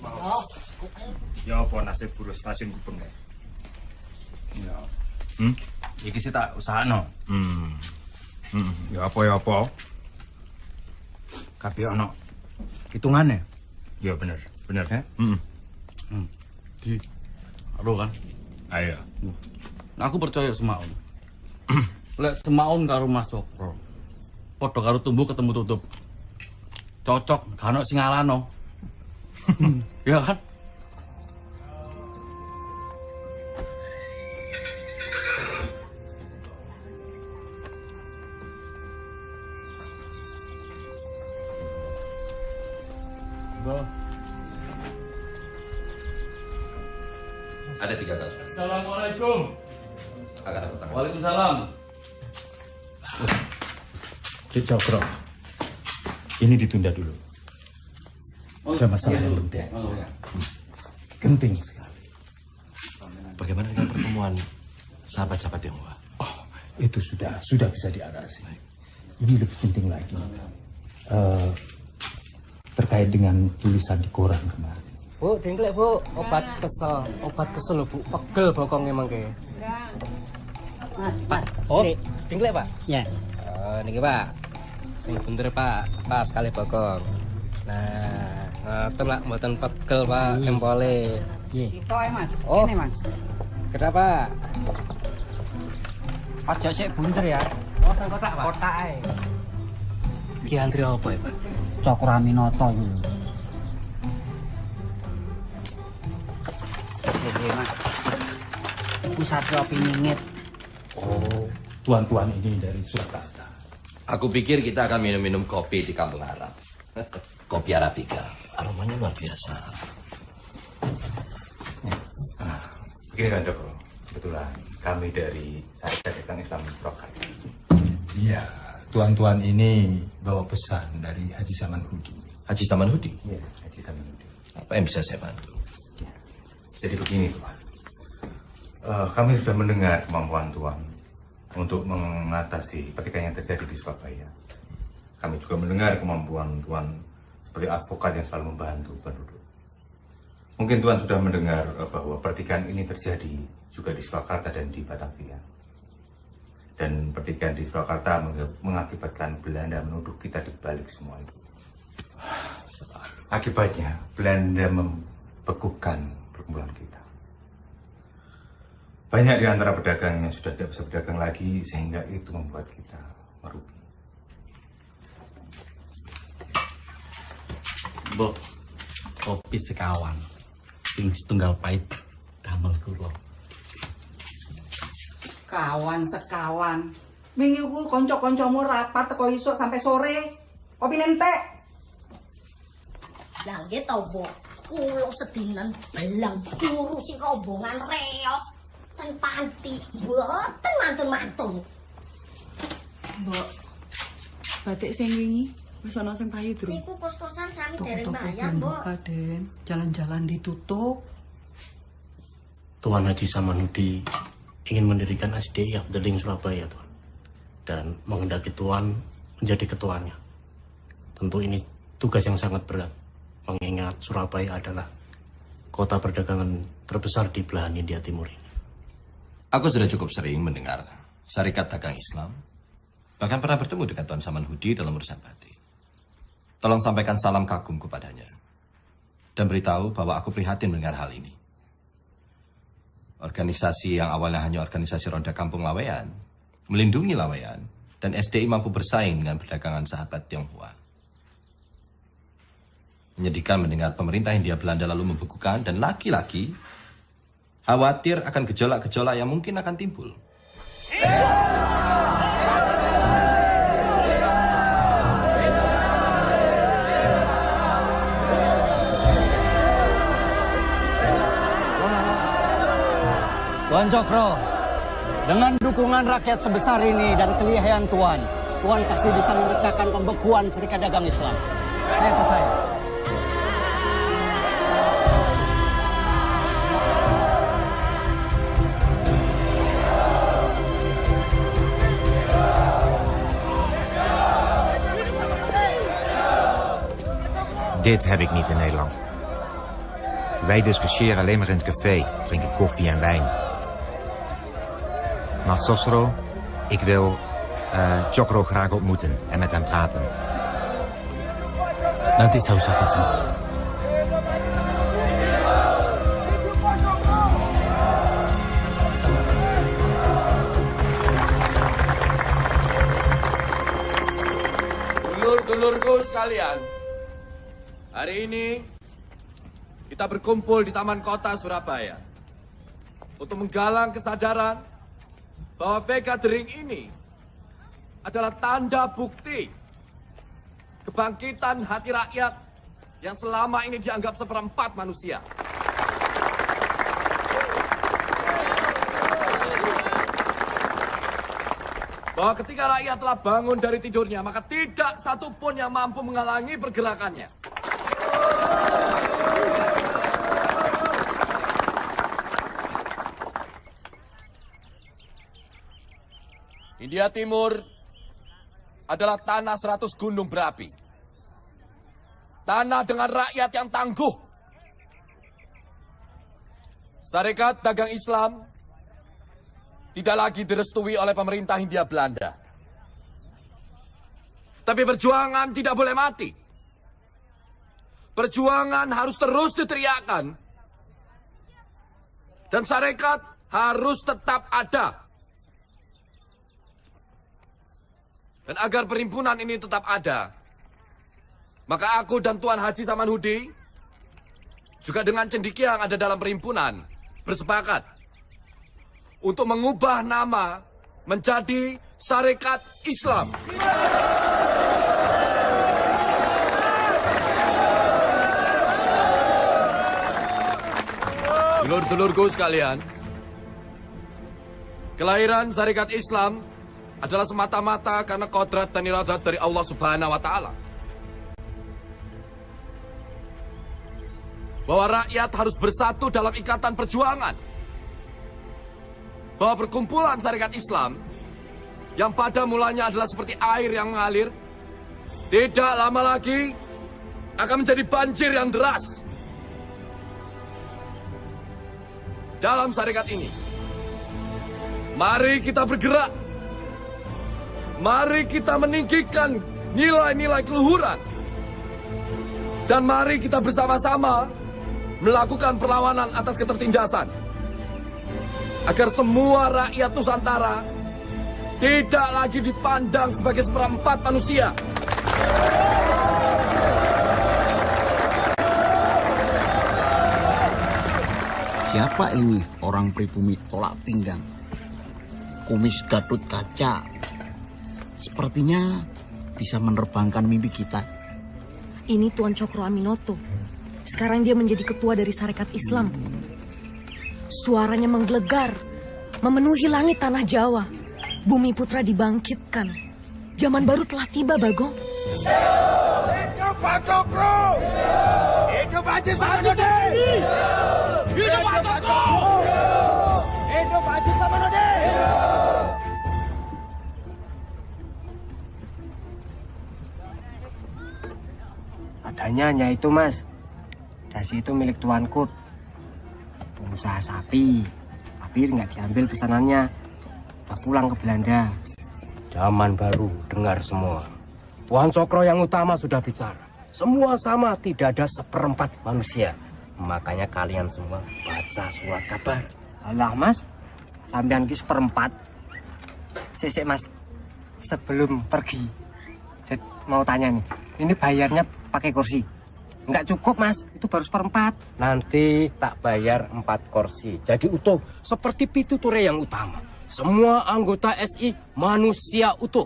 Oh. Ya apa nasib burus nasim kupeng. Ya. Iki sih tak usahano. Ya apa. Kabeh ono hitungane. Ya bener. Ya? Di Aduh kan? Ayo. Nah, aku percaya Semaun. Lek Semaun karo Mas Cokro. Padha karo tumbuh ketemu tutup. Cocok, gak ono sing ngalano. Ya kan? Ada 3 kasus. Assalamualaikum. Akan aku tangani. Waalaikumsalam. Cik Cokro, ini ditunda dulu. Ada masalah yang penting. Genting sekali. Bagaimana dengan pertemuan sahabat-sahabat Tionghoa? Oh, itu sudah bisa diatasi. Ini lebih penting lagi. Terkait dengan tulisan di koran kemarin. Bu, dengklek Bu, obat kesel lho Bu, pegel bokong emang ke. Pak, dengklek Pak? Ya. Niki Pak, sing bener Pak, pas kali bokong. Nah, ngoten lah, mboten pegel Pak, empole. Itu ae Mas, Oh. ini Mas. Sekedar Pak. Aja sik bunder ya. Oh, kotak Pak? Kotak ae. Ki antri apa ya Pak? Cokro Aminoto iki. Oke, Mas. Iku Satrio Piningit. Oh, tuan-tuan ini dari Surakarta. Aku pikir kita akan minum-minum kopi di kampung Arab. Kopi Arabica. Aromanya luar biasa. Begini kan Cokro, kebetulan kami dari Syarikat Dagang Islam Surakarta. Iya, tuan-tuan ini bawa pesan dari Haji Samanhudi. Haji Samanhudi? Iya, Haji Samanhudi. Apa yang bisa saya bantu? Jadi begini Tuan, kami sudah mendengar kemampuan Tuan untuk mengatasi pertikaian yang terjadi di Surabaya. Kami juga mendengar kemampuan Tuan sebagai advokat yang selalu membantu penduduk. Mungkin Tuan sudah mendengar bahwa pertikaian ini terjadi juga di Surakarta dan di Batavia. Dan pertikaian di Surakarta mengakibatkan Belanda menuduh kita di balik semua itu. Akibatnya Belanda membekukan perkumpulan kita. Banyak di antara pedagang yang sudah tidak bisa berdagang lagi sehingga itu membuat kita merugi. Mbok, kopi sekawan. Sing setunggal pahit damel kula. Kawan sekawan. Wingi ku kanca-kancamu rapat teko isuk sampai sore. Kopi nentek. Lah nggih to, Bu. Kulo sedinan belang ngurusi rombongan reok ten panti, mboten mantun-mantun. Mbok, batik sing wingi wis ana sing payu durung? Niku kos-kosan sami dereng Toko-toko bayar, belum Mbok. buka, Den. Jalan-jalan ditutup. Tuan Haji Samanhudi ingin mendirikan SDI Afdeling Surabaya, Tuan. Dan menghendaki Tuan menjadi ketuanya. Tentu ini tugas yang sangat berat, mengingat Surabaya adalah kota perdagangan terbesar di belahan India Timur ini. Aku sudah cukup sering mendengar Syarikat Dagang Islam, bahkan pernah bertemu dengan Tuan Saman Hudi dalam urusan batik. Tolong sampaikan salam kagum kepadanya, dan beritahu bahwa aku prihatin mendengar hal ini. Organisasi yang awalnya hanya organisasi roda kampung Laweyan, melindungi Laweyan, dan SDI mampu bersaing dengan perdagangan sahabat Tionghoa. Menyedihkan mendengar pemerintah Hindia Belanda lalu membekukan dan lagi-lagi khawatir akan gejolak-gejolak yang mungkin akan timbul. Tuan Cokro, dengan dukungan rakyat sebesar ini dan kelihayan Tuan pasti bisa memecahkan pembekuan Serikat Dagang Islam. Saya percaya. Dit heb ik niet in Nederland. Wij discussiëren alleen maar in het café, drinken koffie en wijn. Maar Sosro, ik wil Cokro graag ontmoeten en met hem praten. Nanti saya usahakan semua. Dulur-dulurku sekalian, hari ini kita berkumpul di Taman Kota Surabaya untuk menggalang kesadaran bahwa Vegadering ini adalah tanda bukti kebangkitan hati rakyat yang selama ini dianggap seperempat manusia. Bahwa ketika rakyat telah bangun dari tidurnya, maka tidak satupun yang mampu menghalangi pergerakannya. India Timur adalah tanah 100 gunung berapi. Tanah dengan rakyat yang tangguh. Syarikat Dagang Islam tidak lagi direstui oleh pemerintah Hindia Belanda. Tapi perjuangan tidak boleh mati. Perjuangan harus terus diteriakkan. Dan syarikat harus tetap ada. Dan agar perhimpunan ini tetap ada, maka aku dan Tuan Haji Saman Hudi, juga dengan cendekia yang ada dalam perhimpunan, bersepakat untuk mengubah nama menjadi Syarikat Islam. Dulur-dulurku sekalian, kelahiran Syarikat Islam adalah semata-mata karena kodrat dan iradat dari Allah Subhanahu wa Ta'ala. Bahwa rakyat harus bersatu dalam ikatan perjuangan. Bahwa perkumpulan Syarikat Islam yang pada mulanya adalah seperti air yang mengalir, tidak lama lagi akan menjadi banjir yang deras. Dalam syarikat ini, mari kita bergerak. Mari kita meninggikan nilai-nilai keluhuran. Dan mari kita bersama-sama melakukan perlawanan atas ketertindasan. Agar semua rakyat Nusantara tidak lagi dipandang sebagai seperempat manusia. Siapa ini orang pribumi tolak pinggang? Kumis Gatot Kaca. Sepertinya bisa menerbangkan mimpi kita. Ini Tuan Cokro Aminoto. Sekarang dia menjadi ketua dari Syarikat Islam. Suaranya menggelegar, memenuhi langit tanah Jawa. Bumi Putra dibangkitkan. Zaman baru telah tiba, Bagong. Hidup Pak Cokro! Hidup Haji Samanudin! Hidup Pak Cokro! Hidup Haji Samanudin! Adanya hanya itu, Mas. Dasi itu milik Tuan Kut. usaha sapi, tapi nggak diambil pesanannya. Udah pulang ke Belanda. Zaman baru, dengar semua. Tuan Cokro yang utama sudah bicara. Semua sama, tidak ada seperempat manusia. Makanya kalian semua baca surat kabar. Alah mas, sampean ki seperempat. Sesek mas, sebelum pergi, mau tanya nih, ini bayarnya pakai kursi? Nggak cukup mas, itu baru seperempat. Nanti tak bayar 4 kursi, jadi utuh. Seperti Pituture yang utama. Semua anggota SI manusia utuh.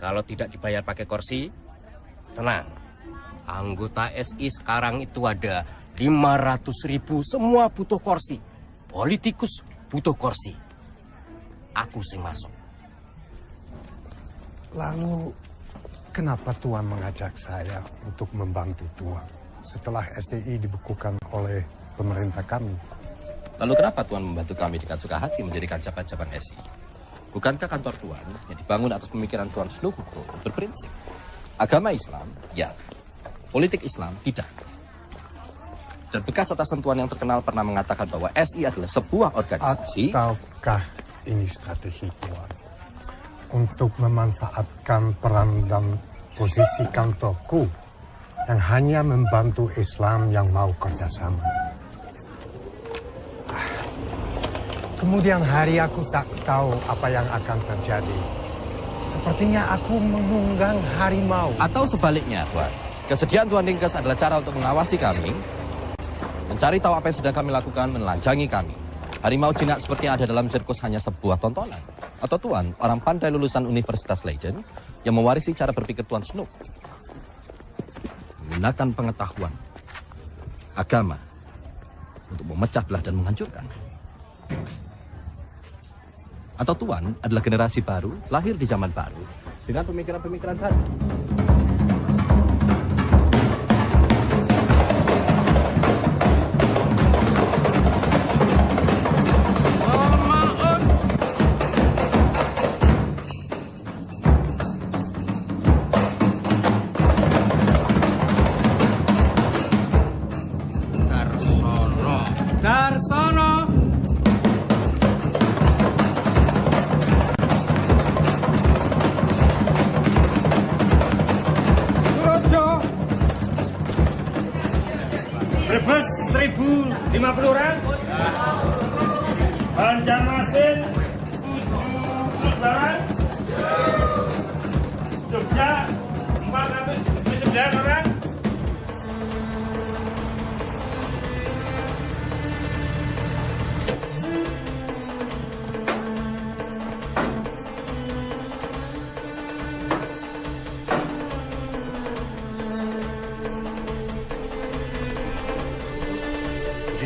Kalau tidak dibayar pakai kursi, tenang. Anggota SI sekarang itu ada 500.000, semua butuh kursi. Politikus butuh kursi. Aku sing masuk. Lalu, kenapa Tuan mengajak saya untuk membantu Tuan setelah STI dibekukan oleh pemerintah kami? Lalu kenapa Tuan membantu kami dengan suka hati mendirikan cabang-cabang SI? Bukankah kantor Tuan yang dibangun atas pemikiran Tuan Snugro berprinsip? Agama Islam, ya. Politik Islam, tidak. Dan bekas atasan Tuan yang terkenal pernah mengatakan bahwa SI adalah sebuah organisasi. Ataukah ini strategi Tuan untuk memanfaatkan peran dan posisi kantorku yang hanya membantu Islam yang mau kerjasama? Kemudian hari aku tak tahu apa yang akan terjadi. Sepertinya aku menunggang harimau. Atau sebaliknya, Tuan. Kesediaan Tuan Dingkes adalah cara untuk mengawasi kami, mencari tahu apa yang sedang kami lakukan, menelanjangi kami. Harimau jinak seperti yang ada dalam sirkus hanya sebuah tontonan. Atau Tuan, orang pandai lulusan Universitas Leiden yang mewarisi cara berpikir Tuan Snook. Menggunakan pengetahuan, agama, untuk memecah belah dan menghancurkan. Atau Tuan adalah generasi baru, lahir di zaman baru, dengan pemikiran-pemikiran baru. Brebes 1.050 orang. Banjarmasin 70 orang. Jogja 479 orang.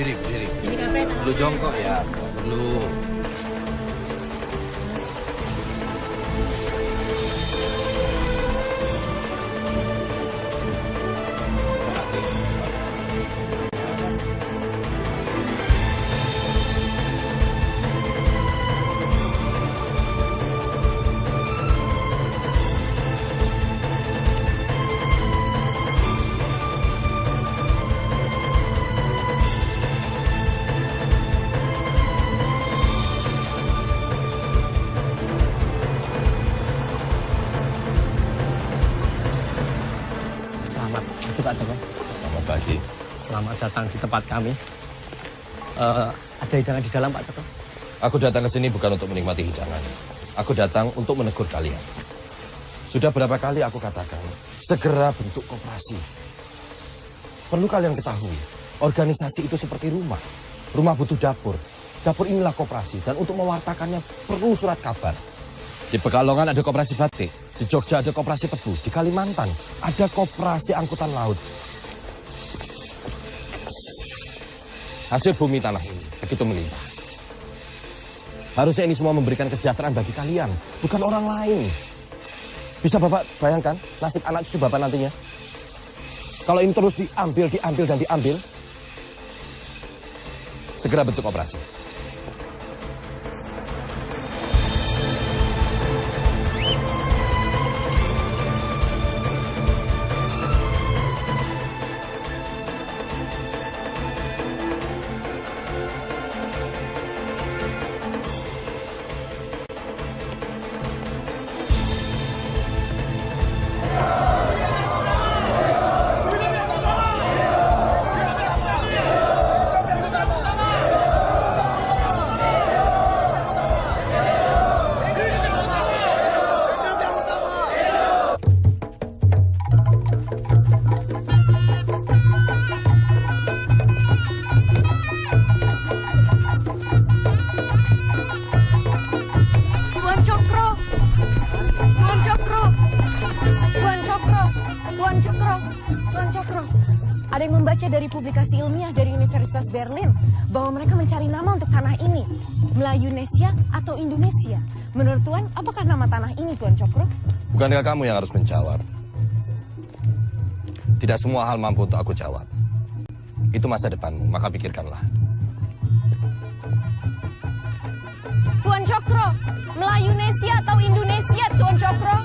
Berdiri. Perlu jongkok ya, perlu. Selamat pagi. Selamat datang di tempat kami. Ada hidangan di dalam, Pak Cokro? Aku datang ke sini bukan untuk menikmati hidangan. Aku datang untuk menegur kalian. Sudah berapa kali aku katakan, segera bentuk koperasi. Perlu kalian ketahui, organisasi itu seperti rumah. Rumah butuh dapur. Dapur inilah koperasi, dan untuk mewartakannya perlu surat kabar. Di Pekalongan ada koperasi batik, di Jogja ada koperasi tebu, di Kalimantan ada koperasi angkutan laut. Hasil bumi tanah ini begitu melimpah. Harusnya ini semua memberikan kesejahteraan bagi kalian, bukan orang lain. Bisa Bapak bayangkan nasib anak cucu Bapak nantinya? Kalau ini terus diambil, segera bentuk koperasi. Ada yang membaca dari publikasi ilmiah dari Universitas Berlin bahwa mereka mencari nama untuk tanah ini. Melayunesia atau Indonesia. Menurut Tuan, apakah nama tanah ini, Tuan Cokro? Bukankah kamu yang harus menjawab? Tidak semua hal mampu untuk aku jawab. Itu masa depanmu, maka pikirkanlah. Tuan Cokro, Melayunesia atau Indonesia, Tuan Cokro?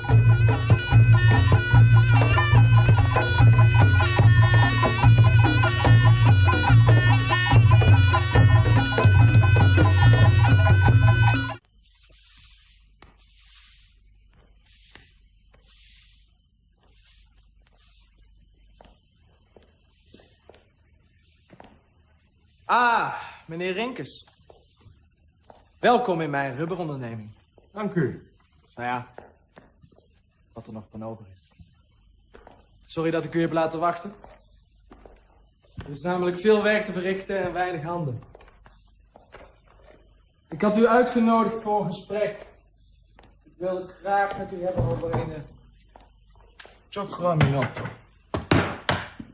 Ah, meneer Rinkes. Welkom in mijn rubberonderneming. Dank u. Nou ja, wat er nog van over is. Sorry dat ik u heb laten wachten. Er is namelijk veel werk te verrichten en weinig handen. Ik had u uitgenodigd voor een gesprek. Ik wil het graag met u hebben over een Cokro Aminoto.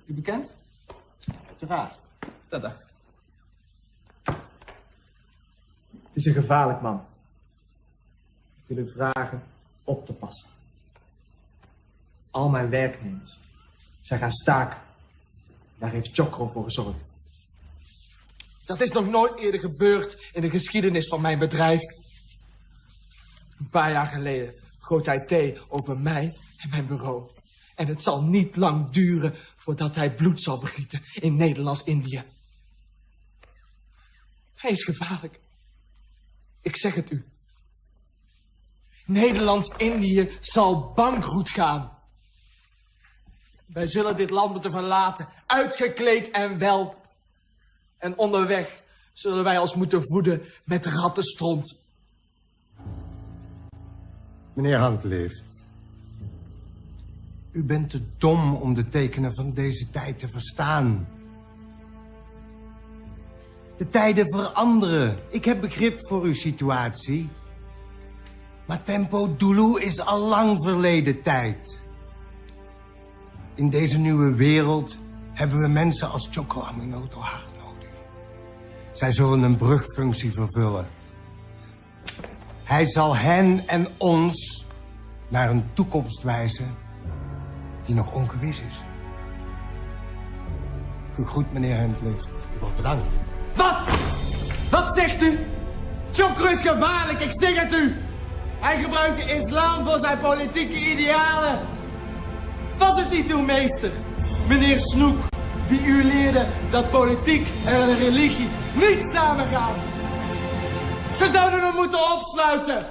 U bekend? Uiteraard. Dat dacht ik. Het is een gevaarlijk man. Ik wil u vragen op te passen. Al mijn werknemers, zij gaan staken. Daar heeft Cokro voor gezorgd. Dat is nog nooit eerder gebeurd in de geschiedenis van mijn bedrijf. Een paar jaar geleden goot hij thee over mij en mijn bureau. En het zal niet lang duren voordat hij bloed zal vergieten in Nederlands-Indië. Hij is gevaarlijk. Ik zeg het u. Nederlands-Indië zal bankroet gaan. Wij zullen dit land moeten verlaten, uitgekleed en wel. En onderweg zullen wij ons moeten voeden met rattenstront. Meneer Handleeft, u bent te dom om de tekenen van deze tijd te verstaan. De tijden veranderen. Ik heb begrip voor uw situatie. Maar Tempo Dulu is al lang verleden tijd. In deze nieuwe wereld hebben we mensen als Cokro Aminoto hard nodig. Zij zullen een brugfunctie vervullen. Hij zal hen en ons naar een toekomst wijzen die nog ongewis is. Gegroet, meneer Handlift. U wordt bedankt. Wat? Wat zegt u? Cokro is gevaarlijk, ik zeg het u. Hij gebruikt de islam voor zijn politieke idealen. Was het niet uw meester, meneer Snoek, die u leerde dat politiek en religie niet samengaan? Ze zouden hem moeten opsluiten.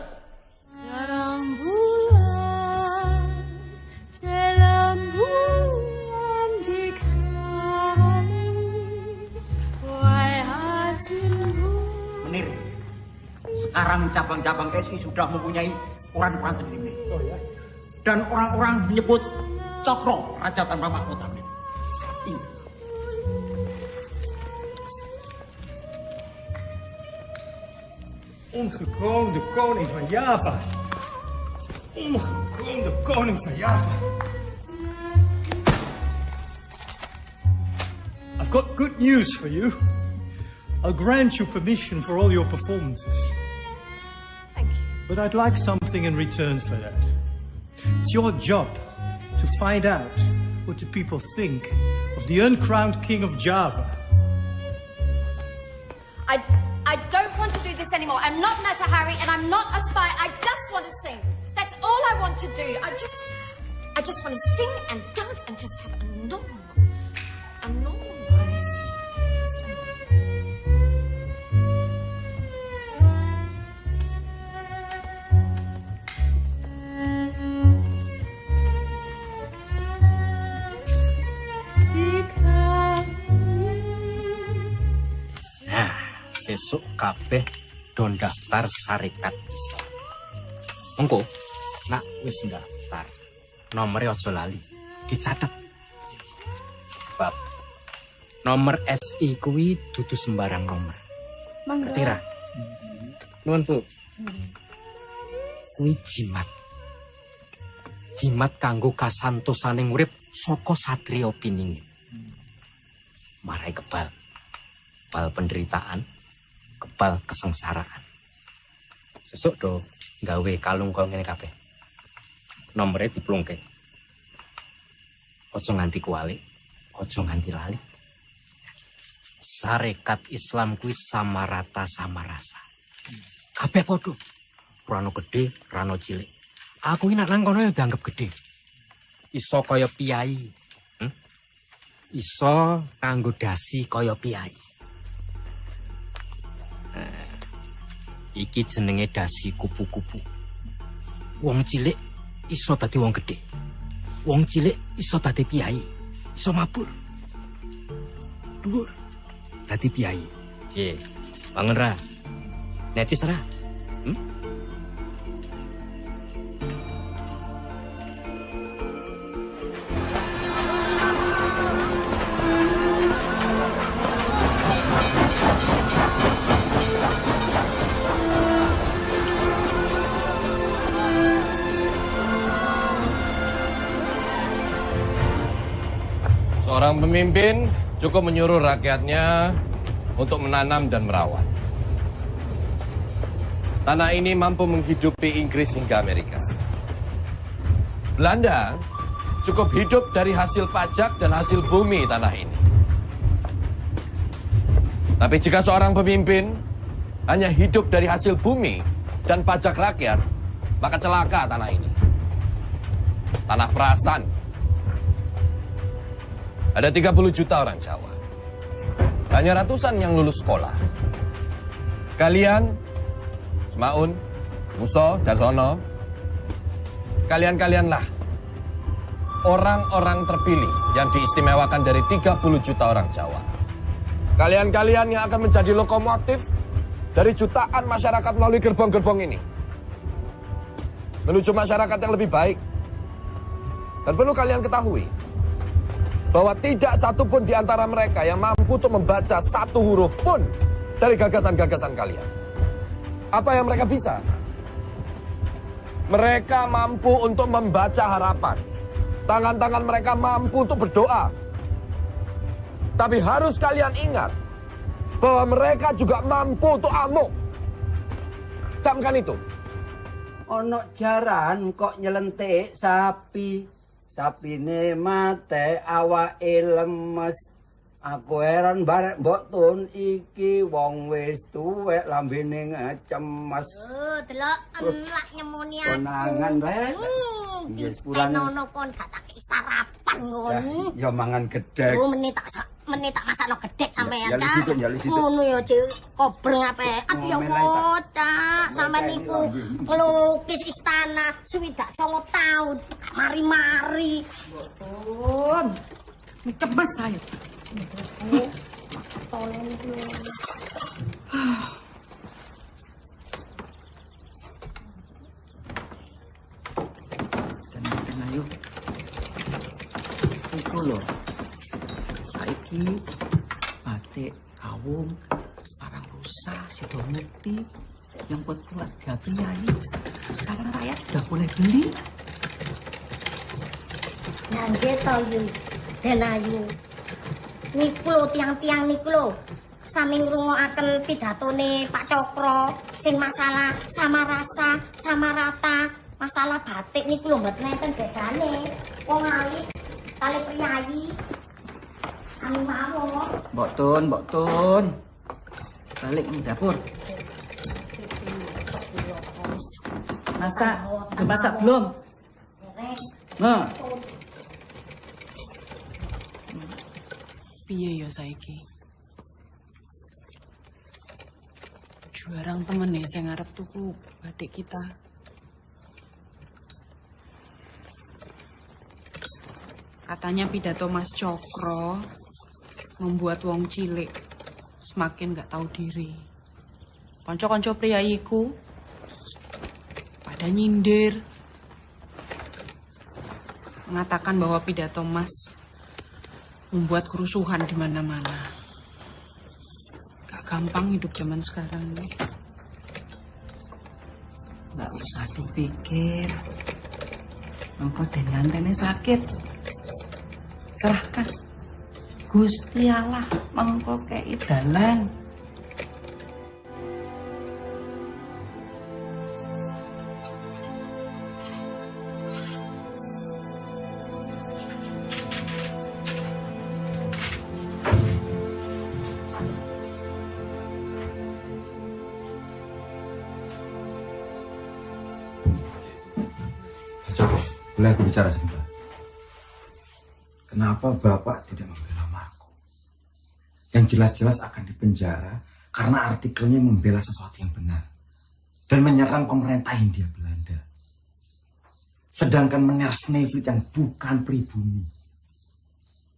Meneer, sekarang cabang-cabang SI sudah mempunyai orang-orang sendiri. Oh ya? Dan orang-orang menyebut Cokro, Raja Tanpa Mahkota. Ongekroonde koning van Java. Ongekroonde koning van Java. I've got good news for you. I'll grant you permission for all your performances. Thank you. But I'd like something in return for that. It's your job to find out what the people think of the uncrowned king of Java. I don't want to do this anymore. I'm not Mata Hari and I'm not a spy. I just want to sing. That's all I want to do. I just want to sing and dance and just have a normal life. Sesuk kabeh do daftar Sarekat Islam. Engko nak wis daftar, nomere aja lali, dicatet. Sebab nomor SI kuwi dudu sembarang nomor. Ngerti ra? Nuwun, Bu. Kuwi jimat. Jimat kanggo kasantosaning urip saka satriya piningit. marai kebal. Kebal penderitaan, kebal kesengsaraan. Sesuk do gawe kalung kok ngene kabeh. Nomere diplungke. Ojo nganti kuali, ojo nganti lali. Sarekat Islam kuwi sama rata sama rasa. Kabeh padha. Rano gede, rano cilik. Aku ini nang kono ya dianggap gede. Iso kaya piyai. Iso kanggo dasi kaya piyai. Iki jenenge dasi kupu-kupu. Wong cilik iso dadi wong gede. Wong cilik iso dadi piyai. Iso mabur. Dhuwur dadi piyai. Piye? Bangun ra. Necis ra. Seorang pemimpin cukup menyuruh rakyatnya untuk menanam dan merawat. Tanah ini mampu menghidupi Inggris hingga Amerika. Belanda cukup hidup dari hasil pajak dan hasil bumi tanah ini. Tapi jika seorang pemimpin hanya hidup dari hasil bumi dan pajak rakyat, maka celaka tanah ini. Tanah perasan. Ada 30 juta orang Jawa. Hanya ratusan yang lulus sekolah. Kalian, Semaun, Muso, Darsono, kalian-kalianlah orang-orang terpilih yang diistimewakan dari 30 juta orang Jawa. Kalian-kalian yang akan menjadi lokomotif dari jutaan masyarakat melalui gerbong-gerbong ini. Menuju masyarakat yang lebih baik. Dan perlu kalian ketahui, bahwa tidak satupun di antara mereka yang mampu untuk membaca satu huruf pun dari gagasan-gagasan kalian. Apa yang mereka bisa? Mereka mampu untuk membaca harapan. Tangan-tangan mereka mampu untuk berdoa. Tapi harus kalian ingat bahwa mereka juga mampu untuk amuk. Camkan itu. Ono jaran kok nyelentik sapi. Sapine mate awake lemes. Aku heran barek mbok tun iki wong wis tuwek lambene ngecemes. Delok enlak nyemuni aku. Konangan rek. Nggih sepurane. Ono kon gak tak sarapan ngon. Ya mangan gedhek. Menit tak masakno gedhek sampean, Cak. Ngono ya, Cik. Kobreng ape? Aduh ya Cak, sampean niku pelukis istana swidak 9 tahun. Mari-mari. Pun. Cemes saya. Dan ayo. Iku lho. Saiki batik kawung parang rusa sudah mukti yang buat keluarga penyanyi. Sekarang rakyat sudah boleh beli. Nangge to yu. Den ayu. Niku lho tiang-tiang niku lho. Sami ngrungokaken pidatone Pak Cokro sing masalah sama rasa, sama rata, masalah batik niku lho mboten enten bedane. Wong alit kali priyayi. Anu mawon. Mbok Tun. Balik ning dapur. Masak belum? Nah. Piye ya saiki? Juarang temen ya sing arep tuku batik kita. Katanya pidato Mas Cokro membuat wong cilik semakin gak tahu diri. Konco-konco priyayiku pada nyindir. Mengatakan bahwa pidato Mas membuat kerusuhan di mana-mana. Gak gampang hidup zaman sekarang nih. Gak usah dipikir. Engkau dengan sakit. Serahkan. Gusti Allah mengko kei dalan. Joko, boleh aku bicara sebentar? Kenapa Bapak tidak membela Marco? Yang jelas-jelas akan dipenjara karena artikelnya membela sesuatu yang benar dan menyerang pemerintah Hindia Belanda. Sedangkan Meneer Sneevliet yang bukan pribumi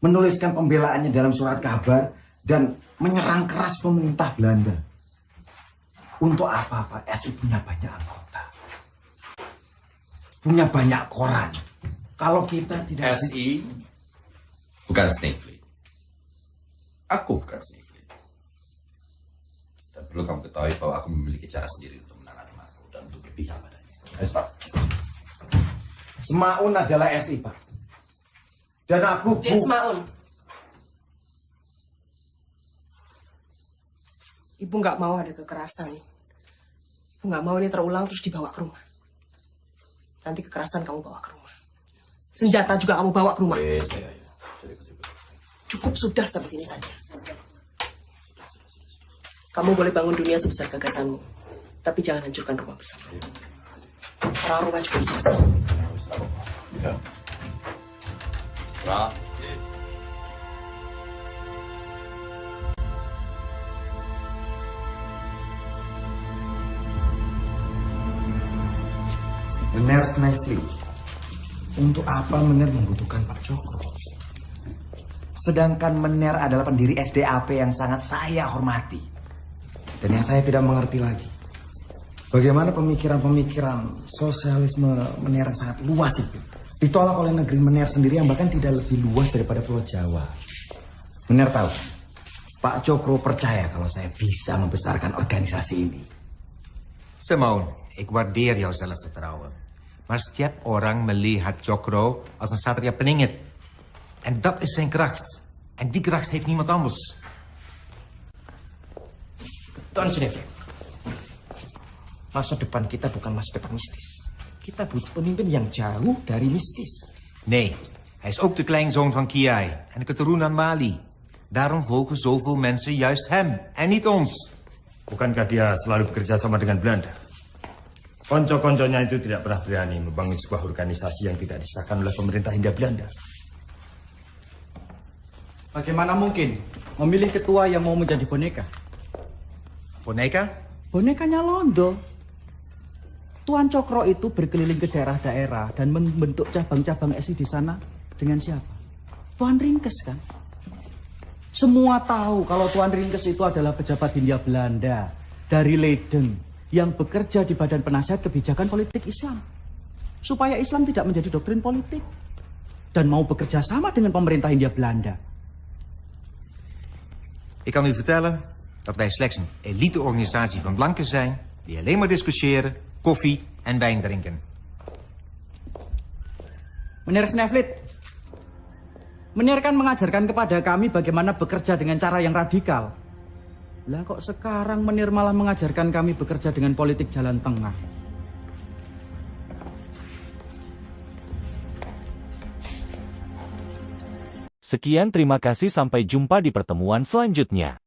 menuliskan pembelaannya dalam surat kabar dan menyerang keras pemerintah Belanda. Untuk apa Pak? SI punya banyak anggota, punya banyak koran. Kalau kita tidak... SI bukan Sneevliet. Aku bukan Sneevliet. Dan perlu kamu ketahui bahwa aku memiliki cara sendiri untuk menangani Marco dan untuk berpihak padanya. Ayo, Pak. Semaun adalah SI, Pak. Dan aku Dia Semaun. Ibu nggak mau ada kekerasan. Ibu nggak mau ini terulang terus dibawa ke rumah. Nanti kekerasan kamu bawa ke rumah. Senjata juga kamu bawa ke rumah. Cukup sudah sampai sini saja. Kamu boleh bangun dunia sebesar gagasanmu. Tapi jangan hancurkan rumah bersama. Orang rumah juga selesai. Ya. Ra. Meneer Sneevliet, untuk apa Meneer membutuhkan Pak Cokro? Sedangkan Meneer adalah pendiri SDAP yang sangat saya hormati. Dan yang saya tidak mengerti lagi, bagaimana pemikiran-pemikiran sosialisme Meneer yang sangat luas itu ditolak oleh negeri Meneer sendiri yang bahkan tidak lebih luas daripada Pulau Jawa. Meneer tahu, Pak Cokro percaya kalau saya bisa membesarkan organisasi ini. Semaun, ik waardeer jouw zelfvertrouwen. Maar setiap orang melihat Cokro als een satria peningit. En dat is zijn kracht. En die kracht heeft niemand anders. Tuan Sneevliet, masa depan kita bukan masa depan mistis. Kita butuh pemimpin yang jauh dari mistis. Nee, hij is ook de kleinzoon van Kiai en de keturunan Mali. Daarom volgen zoveel mensen juist hem en niet ons. Bukankah dia selalu bekerja sama dengan Belanda? Konco-konconya itu tidak pernah berani membangun sebuah organisasi yang tidak disahkan oleh pemerintah Hindia Belanda. Bagaimana mungkin memilih ketua yang mau menjadi boneka? Boneka? Bonekanya Londo. Tuan Cokro itu berkeliling ke daerah-daerah dan membentuk cabang-cabang SI di sana dengan siapa? Tuan Ringkes kan? Semua tahu kalau Tuan Ringkes itu adalah pejabat Hindia Belanda dari Leiden yang bekerja di Badan Penasihat Kebijakan Politik Islam. Supaya Islam tidak menjadi doktrin politik. Dan mau bekerja sama dengan pemerintah Hindia Belanda. Ik kan u vertellen dat wij slechts een elite organisatie van blanken zijn die alleen maar discussiëren, koffie en wijn drinken. Meneer Sneevliet, Meneer kan mengajarkan kepada kami bagaimana bekerja dengan cara yang radikal. Lah kok sekarang Meneer malah mengajarkan kami bekerja dengan politik jalan tengah. Sekian, terima kasih, sampai jumpa di pertemuan selanjutnya.